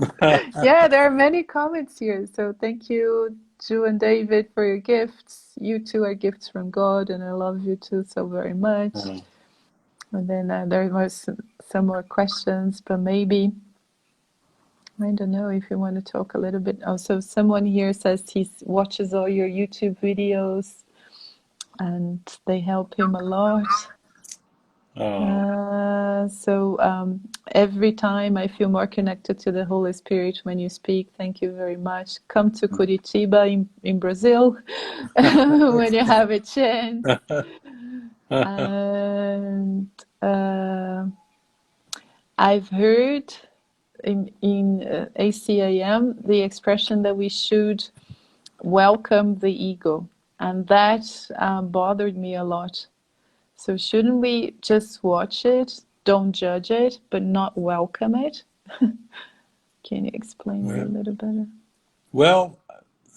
[SPEAKER 1] Yeah, there are many comments here, so thank you, Ju and David, for your gifts. You two are gifts from God, and I love you two so very much. And then there was some more questions, but maybe, I don't know if you want to talk a little bit. Also, someone here says he watches all your YouTube videos, and they help him a lot.
[SPEAKER 3] Oh,
[SPEAKER 1] Every time I feel more connected to the Holy Spirit when you speak. Thank you very much. Come to Curitiba in Brazil when you have a chance. And I've heard in ACAM the expression that we should welcome the ego, and that bothered me a lot. So shouldn't we just watch it, don't judge it, but not welcome it? Can you explain it a little better?
[SPEAKER 3] well,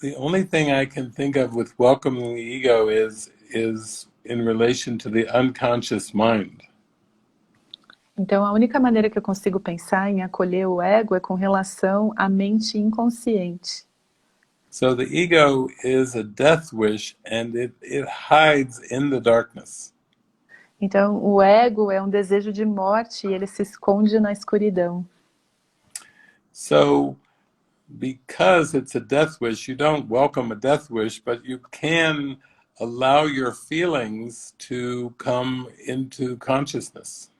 [SPEAKER 3] the only thing I can think of with welcoming the ego is in relation to the unconscious mind.
[SPEAKER 1] Então, a única maneira que eu consigo pensar em acolher o ego é com relação à mente inconsciente.
[SPEAKER 3] So the ego is a death wish, and it hides in the darkness.
[SPEAKER 1] Então, o ego é um desejo de morte e ele se esconde na escuridão.
[SPEAKER 3] So, because it's a death wish, you don't welcome a death wish, but you can allow your feelings to come into consciousness.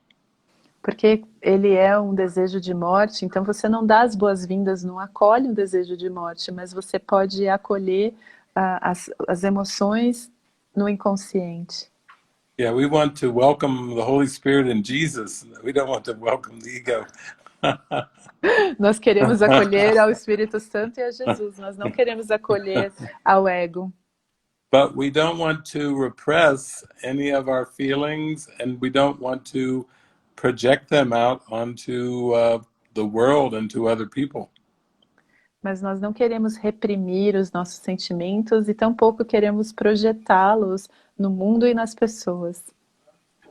[SPEAKER 1] Porque ele é um desejo de morte, então você não dá as boas-vindas, não acolhe um desejo de morte, mas você pode acolher as emoções no inconsciente.
[SPEAKER 3] Yeah, we want to welcome the Holy Spirit and Jesus. We don't want to welcome the ego.
[SPEAKER 1] Nós queremos acolher ao Espírito Santo e a Jesus, nós não queremos acolher ao ego.
[SPEAKER 3] But we don't want to repress any of our feelings, and we don't want to project them out onto the world and to other people.
[SPEAKER 1] Mas nós não queremos reprimir os nossos sentimentos e tampouco queremos projetá-los no mundo e nas pessoas.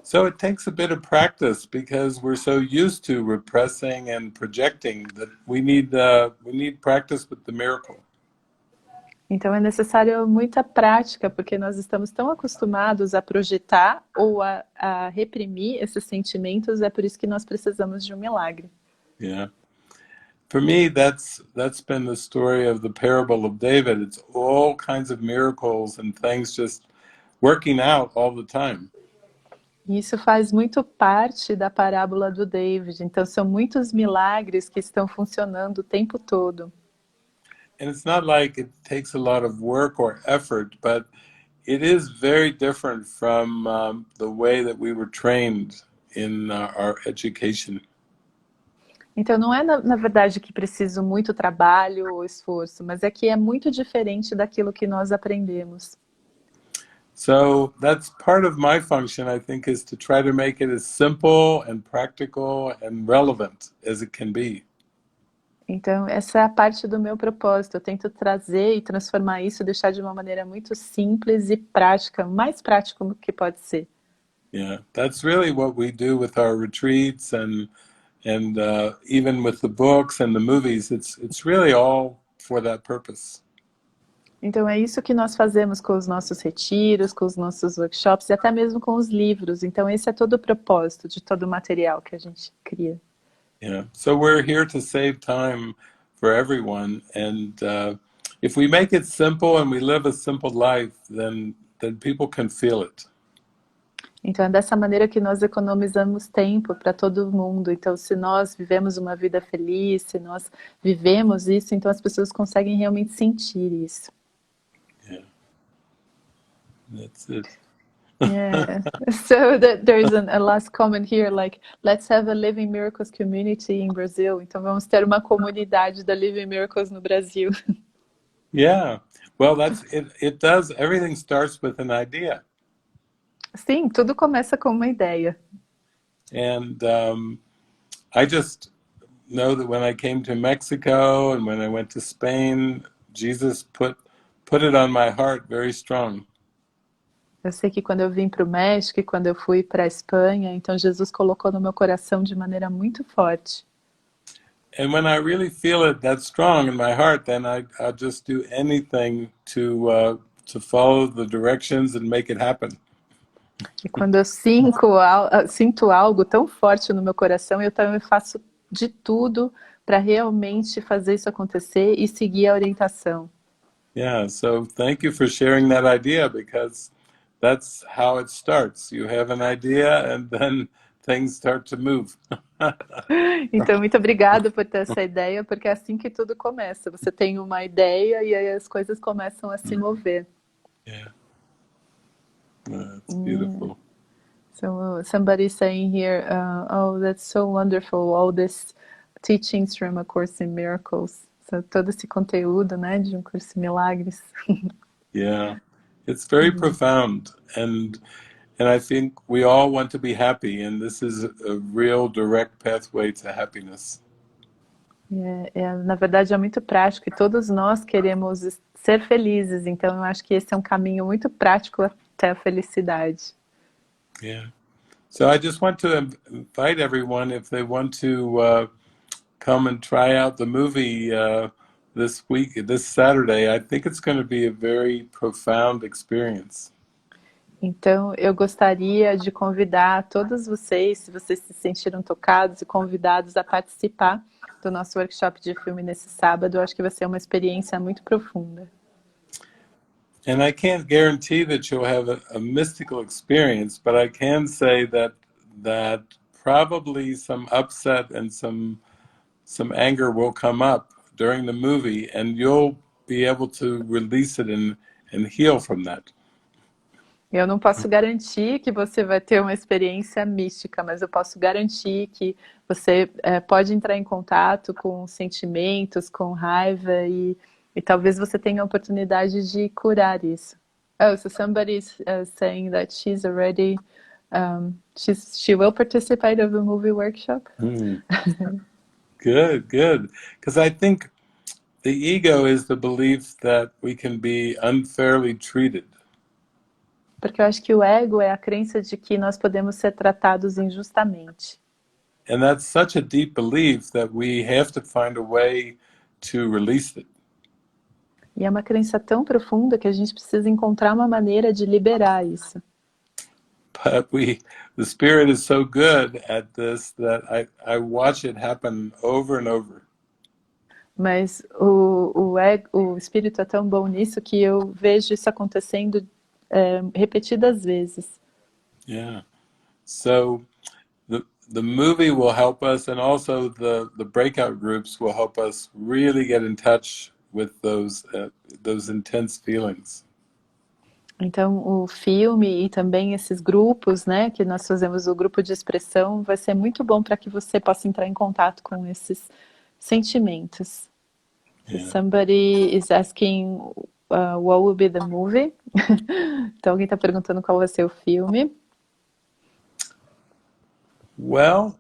[SPEAKER 3] So it takes a bit of practice because we're so used to repressing and projecting that we need practice with the miracle.
[SPEAKER 1] Então é necessário muita prática, porque nós estamos tão acostumados a projetar ou a reprimir esses sentimentos, é por isso que nós precisamos de um milagre.
[SPEAKER 3] Yeah. For me, that's been the story of the parable of David. It's all kinds of miracles and things just working out all the time.
[SPEAKER 1] Isso faz muito parte da parábola do David. Então são muitos milagres que estão funcionando o tempo todo.
[SPEAKER 3] And it's not like it takes a lot of work or effort, but it is very different from the way that we were trained in our education.
[SPEAKER 1] Então não é na verdade que preciso muito trabalho ou esforço, mas é que é muito diferente daquilo que nós aprendemos.
[SPEAKER 3] So that's part of my function, I think, is to try to make it as simple and practical and relevant as it can be.
[SPEAKER 1] Então essa é a parte do meu propósito. Eu tento trazer e transformar isso, deixar de uma maneira muito simples e prática, mais prático que pode ser.
[SPEAKER 3] Yeah, that's really what we do with our retreats and even with the books and the movies. It's really all for that purpose.
[SPEAKER 1] Então é isso que nós fazemos com os nossos retiros, com os nossos workshops e até mesmo com os livros. Então esse é todo o propósito de todo o material que a gente cria.
[SPEAKER 3] Yeah, so we're here to save time for everyone, and if we make it simple and we live a simple life, then people can feel it.
[SPEAKER 1] Então é dessa maneira que nós economizamos tempo para todo mundo. Então se nós vivemos uma vida feliz, se nós vivemos isso, então as pessoas conseguem realmente sentir isso.
[SPEAKER 3] Yeah, that's it.
[SPEAKER 1] Yeah. So there's a last comment here, like, let's have a Living Miracles community in Brazil. Então vamos ter uma comunidade da Living Miracles no Brasil.
[SPEAKER 3] Yeah, well, that's it. It does. Everything starts with an idea.
[SPEAKER 1] Sim, tudo começa com uma ideia.
[SPEAKER 3] And I just know that when I came to Mexico and when I went to Spain, Jesus put it on my heart very strong.
[SPEAKER 1] Eu sei que quando eu vim para o México e quando eu fui para a Espanha, então Jesus colocou no meu coração de maneira muito forte.
[SPEAKER 3] And when I really feel it that strong in my heart, then I'll just do anything to follow the directions and make it happen.
[SPEAKER 1] E quando eu sinto algo tão forte no meu coração, eu também faço de tudo para realmente fazer isso acontecer e seguir a orientação.
[SPEAKER 3] Yeah, so thank you for sharing that idea, because that's how it starts. You have an idea and then things start to move.
[SPEAKER 1] Então, muito obrigada por ter essa ideia, porque é assim que tudo começa. Você tem uma ideia e aí as coisas começam a se mover.
[SPEAKER 3] Yeah. It's beautiful.
[SPEAKER 1] So somebody saying here, oh, that's so wonderful, all these teachings from A Course in Miracles. So, todo esse conteúdo, né, de Curso em Milagres.
[SPEAKER 3] Yeah, it's very profound, and I think we all want to be happy, and this is a real direct pathway to happiness.
[SPEAKER 1] Na verdade, é muito prático e todos nós queremos ser felizes, então eu acho que esse é um caminho muito prático até a felicidade.
[SPEAKER 3] Yeah. So I just want to invite everyone, if they want to come and try out the movie this week, this Saturday. I think it's going to be a very profound experience.
[SPEAKER 1] Então, eu gostaria de convidar todos vocês, se vocês se sentiram tocados e convidados a participar do nosso workshop de filme nesse sábado. Eu acho que vai ser uma experiência muito profunda.
[SPEAKER 3] And I can't guarantee that you'll have a mystical experience, but I can say that probably some upset and some anger will come up during the movie, and you'll be able to release it and heal from that.
[SPEAKER 1] Eu não posso garantir que você vai ter uma experiência mística, mas eu posso garantir que você pode entrar em contato com sentimentos, com raiva e talvez você tenha a oportunidade de curar isso. Oh, so somebody's saying that she's already she will participate of the movie workshop.
[SPEAKER 3] Good. Because I think the ego is the belief that we can be unfairly treated.
[SPEAKER 1] Porque eu acho que o ego é a crença de que nós podemos ser tratados injustamente.
[SPEAKER 3] And that's such a deep belief that we have to find a way to release it.
[SPEAKER 1] E é uma crença tão profunda que a gente precisa encontrar uma maneira de liberar isso.
[SPEAKER 3] But the Spirit is so good at this that I watch it happen over and over.
[SPEAKER 1] Mas o Espírito é tão bom nisso que eu vejo isso acontecendo repetidas vezes.
[SPEAKER 3] Yeah. So the movie will help us, and also the breakout groups will help us really get in touch with those intense feelings.
[SPEAKER 1] Então, o filme e também esses grupos, né, que nós fazemos o grupo de expressão, vai ser muito bom para que você possa entrar em contato com esses sentimentos.
[SPEAKER 3] Yeah.
[SPEAKER 1] Somebody is asking what will be the movie? Então, alguém está perguntando qual vai ser o filme.
[SPEAKER 3] Well,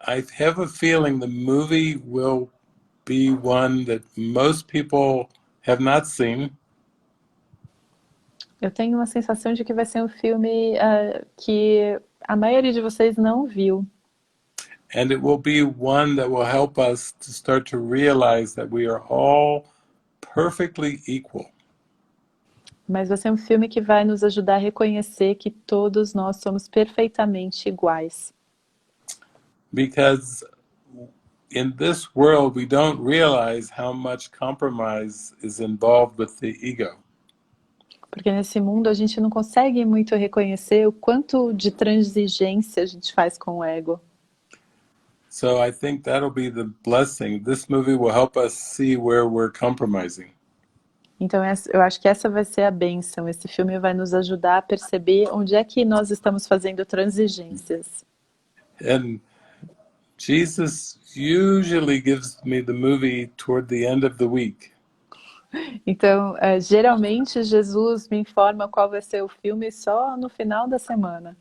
[SPEAKER 3] I have a feeling the movie will be one that most people have not seen.
[SPEAKER 1] Eu tenho uma sensação de que vai ser um filme que a maioria de vocês não viu.
[SPEAKER 3] And it will be one that will help us to start to realize that we are all perfectly equal.
[SPEAKER 1] Mas vai ser um filme que vai nos ajudar a reconhecer que todos nós somos perfeitamente iguais.
[SPEAKER 3] Because in this world we don't realize how much compromise is involved with the ego.
[SPEAKER 1] Porque nesse mundo a gente não consegue muito reconhecer o quanto de transigência a gente faz com o ego.
[SPEAKER 3] So I think that'll be the blessing. This movie will help us see where we're compromising.
[SPEAKER 1] Então eu acho que essa vai ser a bênção. Esse filme vai nos ajudar a perceber onde é que nós estamos fazendo transigências.
[SPEAKER 3] And Jesus usually gives me the movie toward the end of the week.
[SPEAKER 1] Então, geralmente Jesus me informa qual vai ser o filme só no final da semana.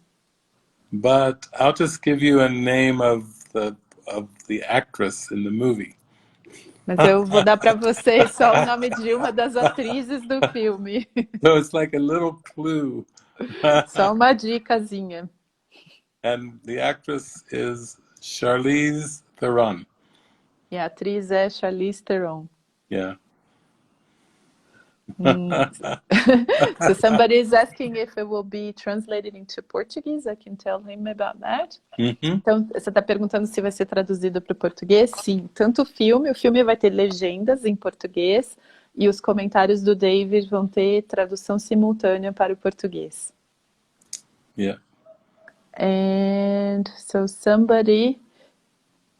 [SPEAKER 3] But I'll just give you a name of the actress in the movie.
[SPEAKER 1] Mas eu vou dar para vocês só o nome de uma das atrizes do filme.
[SPEAKER 3] So it's like a little clue.
[SPEAKER 1] Só uma dicasinha.
[SPEAKER 3] And the actress is Charlize Theron.
[SPEAKER 1] E a atriz é Charlize Theron.
[SPEAKER 3] Yeah.
[SPEAKER 1] So somebody is asking if it will be translated into Portuguese. I can tell him about that. Então, você está perguntando se vai ser traduzido para o português? Sim, tanto o filme vai ter legendas em português e os comentários do David vão ter tradução simultânea para o português.
[SPEAKER 3] Yeah.
[SPEAKER 1] And so somebody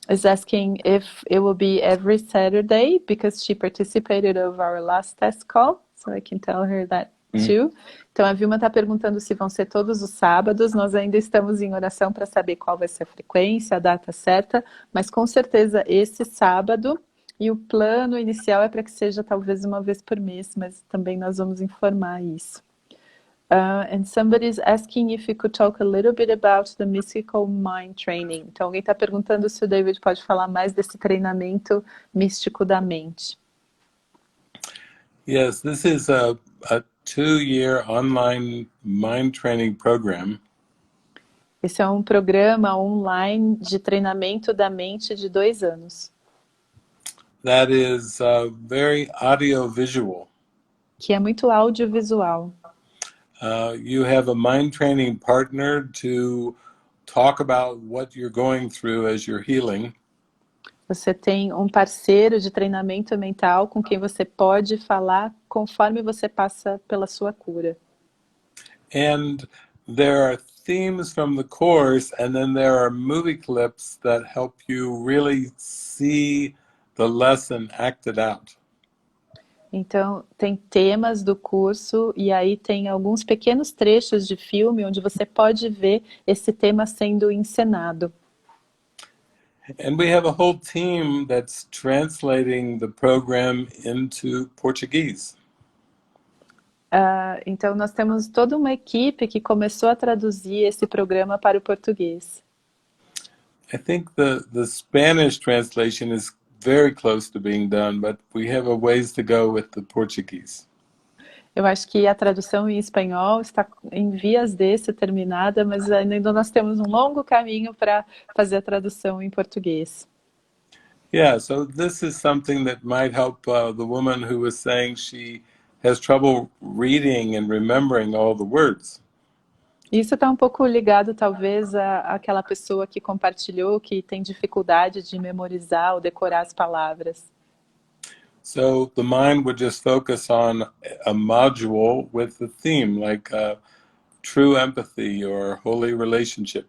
[SPEAKER 1] is asking if it will be every Saturday because she participated of our last test call, so I can tell her that too. Então a Vilma está perguntando se vão ser todos os sábados. Nós ainda estamos em oração para saber qual vai ser a frequência, a data certa, mas com certeza esse sábado. E o plano inicial é para que seja talvez uma vez por mês, mas também nós vamos informar isso. And somebody's asking if you could talk a little bit about the mystical mind training. Então alguém está perguntando se o David pode falar mais desse treinamento místico da mente.
[SPEAKER 3] Yes, this is a 2-year online mind training program.
[SPEAKER 1] Esse é um programa online de treinamento da mente de 2 anos.
[SPEAKER 3] That is very audiovisual.
[SPEAKER 1] Que é muito audiovisual.
[SPEAKER 3] You have a mind training partner to talk about what you're going through as you're healing.
[SPEAKER 1] Você tem um parceiro de treinamento mental com quem você pode falar conforme você passa pela sua cura.
[SPEAKER 3] And there are themes from the course, and then there are movie clips that help you really see the lesson acted out.
[SPEAKER 1] Então, tem temas do curso e aí tem alguns pequenos trechos de filme onde você pode ver esse tema sendo encenado.
[SPEAKER 3] And we have a whole team that's translating the program into Portuguese.
[SPEAKER 1] Então, nós temos toda uma equipe que começou a traduzir esse programa para o português.
[SPEAKER 3] I think the Spanish translation is very close to being done, but we have a ways to go with the Portuguese.
[SPEAKER 1] Eu acho que a tradução em espanhol está em vias de ser terminada, mas ainda nós temos um longo caminho para fazer a tradução em português.
[SPEAKER 3] Yeah, so this is something that might help the woman who was saying she has trouble reading and remembering all the words.
[SPEAKER 1] Isso está um pouco ligado, talvez, àquela pessoa que compartilhou que tem dificuldade de memorizar ou decorar as palavras.
[SPEAKER 3] So the mind would just focus on a module with the theme, like true empathy or holy relationship.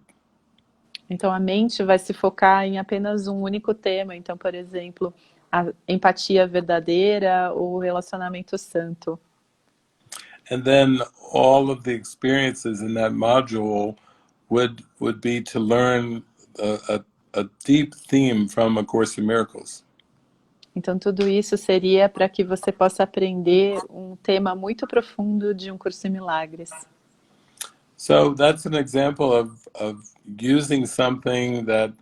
[SPEAKER 1] Então, a mente vai se focar em apenas um único tema. Então, por exemplo, a empatia verdadeira ou o relacionamento santo.
[SPEAKER 3] And then all of the experiences in that module would be to learn a deep theme from A Course in Miracles.
[SPEAKER 1] Então, tudo isso seria para que você possa aprender um tema muito profundo de um curso em milagres.
[SPEAKER 3] So that's an example of using something that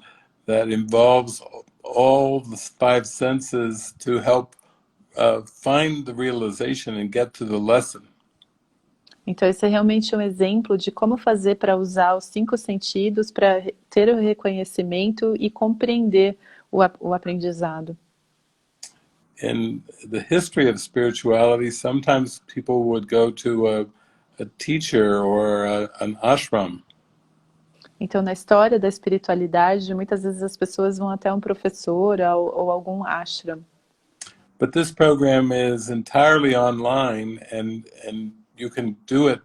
[SPEAKER 3] involves all the 5 senses to help find the realization and get to the lesson.
[SPEAKER 1] Então, esse é realmente um exemplo de como fazer para usar os 5 sentidos para ter o reconhecimento e compreender o aprendizado.
[SPEAKER 3] In the history of spirituality, sometimes people would go to a teacher or an ashram.
[SPEAKER 1] Então, na história da espiritualidade, muitas vezes as pessoas vão até um professor ou algum ashram.
[SPEAKER 3] But this program is entirely online, and you can do it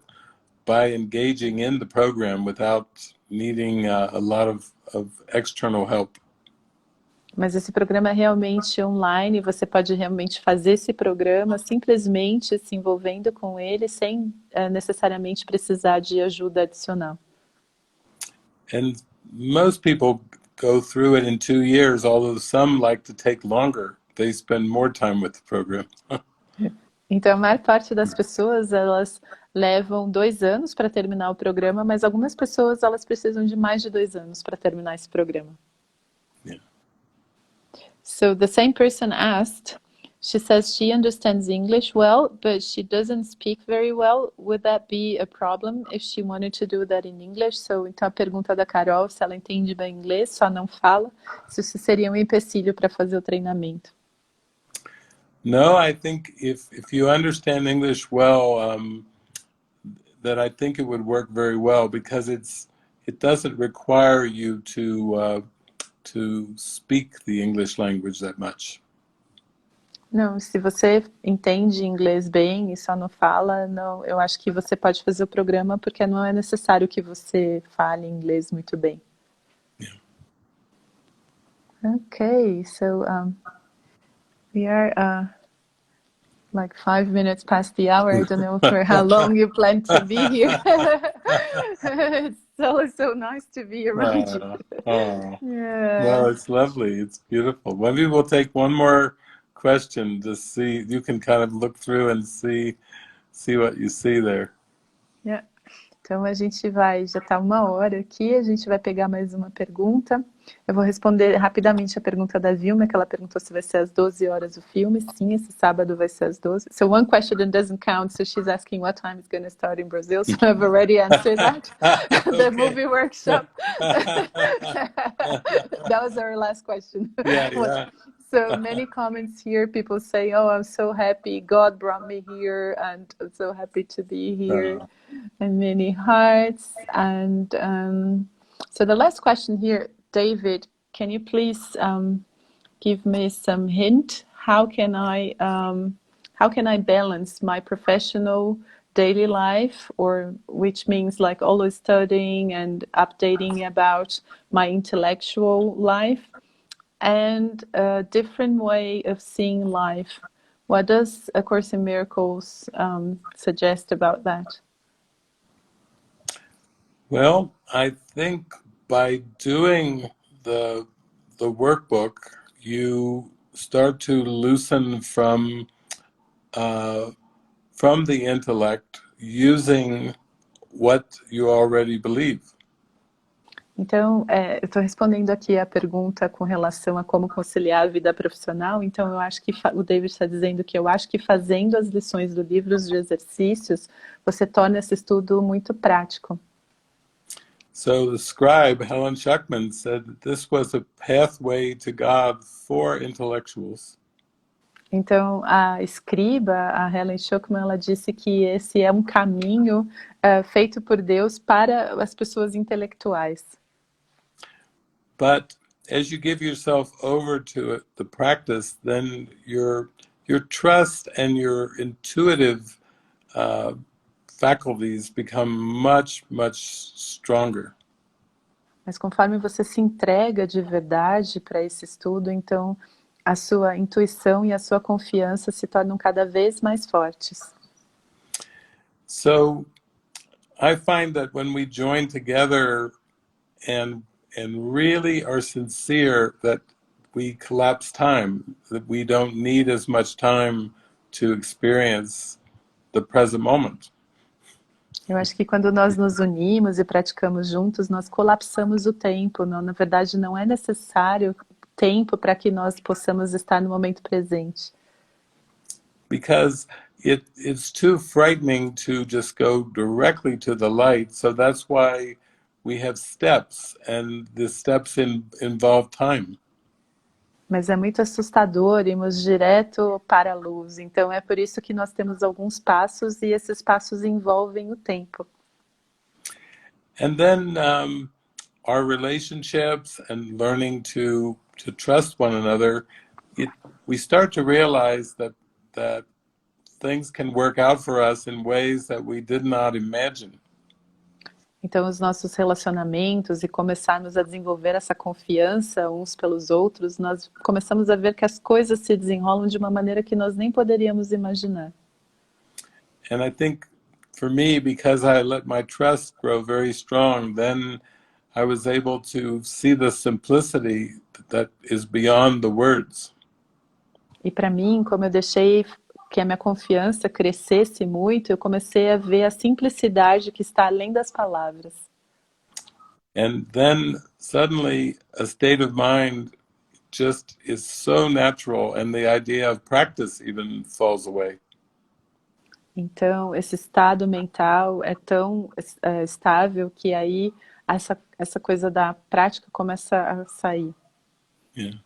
[SPEAKER 3] by engaging in the program without needing a lot of external help.
[SPEAKER 1] Mas esse programa é realmente online, você pode realmente fazer esse programa simplesmente se envolvendo com ele sem necessariamente precisar de ajuda adicional.
[SPEAKER 3] And most people go through it in 2 years, although some like to take longer. They spend more time with the program.
[SPEAKER 1] Então, a maior parte das pessoas, elas levam 2 anos para terminar o programa, mas algumas pessoas, elas precisam de mais de 2 anos para terminar esse programa.
[SPEAKER 3] Yeah.
[SPEAKER 1] So the same person asked, she says she understands English well, but she doesn't speak very well. Would that be a problem if she wanted to do that in English? So, então a pergunta da Carol, se ela entende bem inglês, só não fala, se isso seria um empecilho para fazer o treinamento.
[SPEAKER 3] No, I think if you understand English well, that I think it would work very well, because it doesn't require you to speak the English language that much.
[SPEAKER 1] Não, se você entende inglês bem e só não fala, não, eu acho que você pode fazer o programa porque não é necessário que você fale inglês muito bem. Okay, so we are like 5 minutes past the hour. I don't know for how long you plan to be here. It's always so nice to be around you.
[SPEAKER 3] Oh,
[SPEAKER 1] Yeah.
[SPEAKER 3] no, it's lovely. It's beautiful. Maybe we'll take one more question to see. You can kind of look through and see what you see there.
[SPEAKER 1] Yeah. Então a gente vai, já está 1 hora aqui, a gente vai pegar mais uma pergunta. Eu vou responder rapidamente a pergunta da Vilma, que ela perguntou se vai ser às 12 horas o filme. Sim, esse sábado vai ser às 12. So one question doesn't count, so she's asking what time it's going to start in Brazil, so I've already answered that. The movie workshop. That was our last question.
[SPEAKER 3] Yeah.
[SPEAKER 1] So many comments here, people say, oh, I'm so happy, God brought me here, and I'm so happy to be here. And many hearts. And so the last question here, David, can you please give me some hint? How can I balance my professional daily life, or which means like always studying and updating about my intellectual life, and a different way of seeing life? What does A Course in Miracles suggest about that?
[SPEAKER 3] Well, I think by doing the workbook, you start to loosen from the intellect using what you already believe.
[SPEAKER 1] Então, eu estou respondendo aqui a pergunta com relação a como conciliar a vida profissional. Então, eu acho que o David está dizendo que eu acho que fazendo as lições do livro, os exercícios, você torna esse estudo muito prático.
[SPEAKER 3] So the scribe, Helen Schuckman, said that this was a pathway to God for intellectuals.
[SPEAKER 1] Então, a escriba, a Helen Schuckman, ela disse que esse é um caminho feito por Deus para as pessoas intelectuais.
[SPEAKER 3] But as you give yourself over to it, the practice, then your trust and your intuitive faculties become much stronger.
[SPEAKER 1] Mas conforme você se entrega de verdade para esse estudo, então a sua intuição e a sua confiança se tornam cada vez mais fortes.
[SPEAKER 3] So I find that when we join together and really are sincere, that we collapse time, that we don't need as much time to experience the present moment.
[SPEAKER 1] Eu acho que quando nós nos unimos e praticamos juntos, nós colapsamos o tempo. Não, na verdade, não é necessário tempo para que nós possamos estar no momento presente.
[SPEAKER 3] Because it's too frightening to just go directly to the light, so that's why we have steps, and the steps involve time.
[SPEAKER 1] Mas é muito assustador irmos direto para a luz. Então é por isso que nós temos alguns passos, e esses passos envolvem o tempo.
[SPEAKER 3] And then our relationships and learning to trust one another, we start to realize that things can work out for us in ways that we did not imagine.
[SPEAKER 1] Então, os nossos relacionamentos e começarmos a desenvolver essa confiança uns pelos outros, nós começamos a ver que as coisas se desenrolam de uma maneira que nós nem poderíamos imaginar.
[SPEAKER 3] And I think for me, because I let my trust grow very strong, then I was able to see the simplicity that is beyond the words.
[SPEAKER 1] E para mim, como eu deixei que a minha confiança crescesse muito, eu comecei a ver a simplicidade que está além das palavras.
[SPEAKER 3] And then suddenly a state of mind just is so natural, and the idea of practice even falls away.
[SPEAKER 1] Então, esse estado mental é tão estável que aí essa coisa da prática começa a sair.
[SPEAKER 3] Yeah.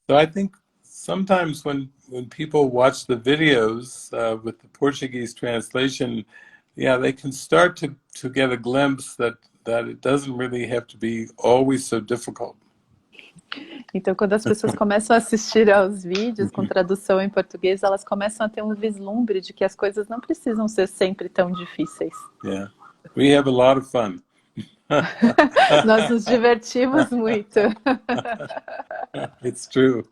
[SPEAKER 3] So I think sometimes when people watch the videos with the Portuguese translation, they can start to get a glimpse that it doesn't really have to be always so difficult.
[SPEAKER 1] Então, quando as pessoas começam a assistir aos vídeos com tradução em português, elas começam a ter um vislumbre de que as coisas não precisam ser sempre tão difíceis.
[SPEAKER 3] Yeah. We have a lot of fun.
[SPEAKER 1] Nós nos divertimos muito.
[SPEAKER 3] It's true.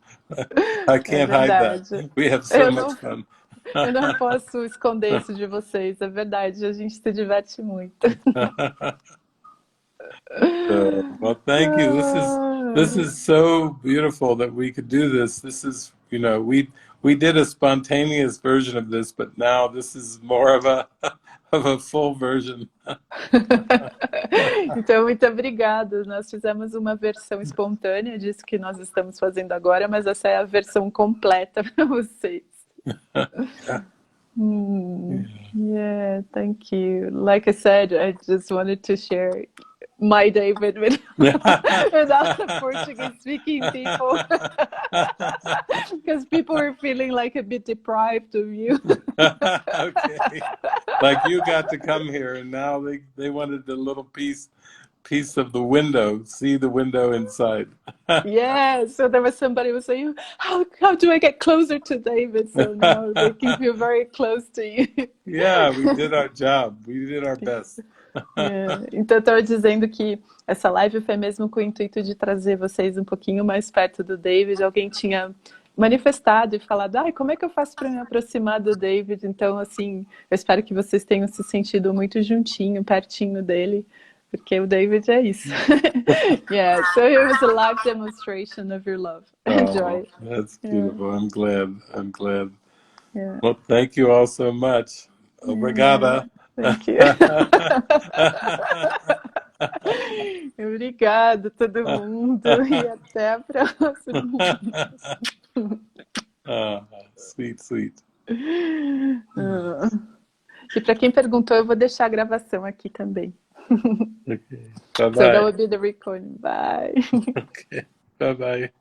[SPEAKER 3] I
[SPEAKER 1] É
[SPEAKER 3] can't hide that.
[SPEAKER 1] verdade.
[SPEAKER 3] We have so
[SPEAKER 1] Eu
[SPEAKER 3] much
[SPEAKER 1] não,
[SPEAKER 3] fun.
[SPEAKER 1] eu não posso esconder isso de vocês. É verdade, a gente se diverte muito.
[SPEAKER 3] So, well, thank you. This is so beautiful that we could do this. This is, you know, we did a spontaneous version of this, but now this is more of a of a full version.
[SPEAKER 1] Então, muito obrigada. Nós fizemos uma versão espontânea disso que nós estamos fazendo agora, mas essa é a versão completa para vocês. Yeah, thank you. Like I said, I just wanted to share my David without the Portuguese-speaking people, because people were feeling like a bit deprived of you.
[SPEAKER 3] Okay, like you got to come here, and now they wanted the little piece of the window, see the window inside.
[SPEAKER 1] Yeah, so there was somebody who was saying, how do I get closer to David? So now they can feel very close to you.
[SPEAKER 3] Yeah, we did our job. We did our best.
[SPEAKER 1] Então, eu estava dizendo que essa live foi mesmo com o intuito de trazer vocês um pouquinho mais perto do David. Alguém tinha manifestado e falado, como é que eu faço para me aproximar do David? Então, assim, eu espero que vocês tenham se sentido muito juntinho, pertinho dele, porque o David é isso. Yeah, so it was a live demonstration of your love and joy.
[SPEAKER 3] That's beautiful. I'm glad.
[SPEAKER 1] Yeah.
[SPEAKER 3] Well, thank you all so much. Obrigada.
[SPEAKER 1] Thank you. Obrigada, todo mundo, e até a próxima.
[SPEAKER 3] Sweet.
[SPEAKER 1] E para quem perguntou, eu vou deixar a gravação aqui também.
[SPEAKER 3] Okay. Bye-bye.
[SPEAKER 1] So that would be the recording. Bye.
[SPEAKER 3] Okay. Bye-bye.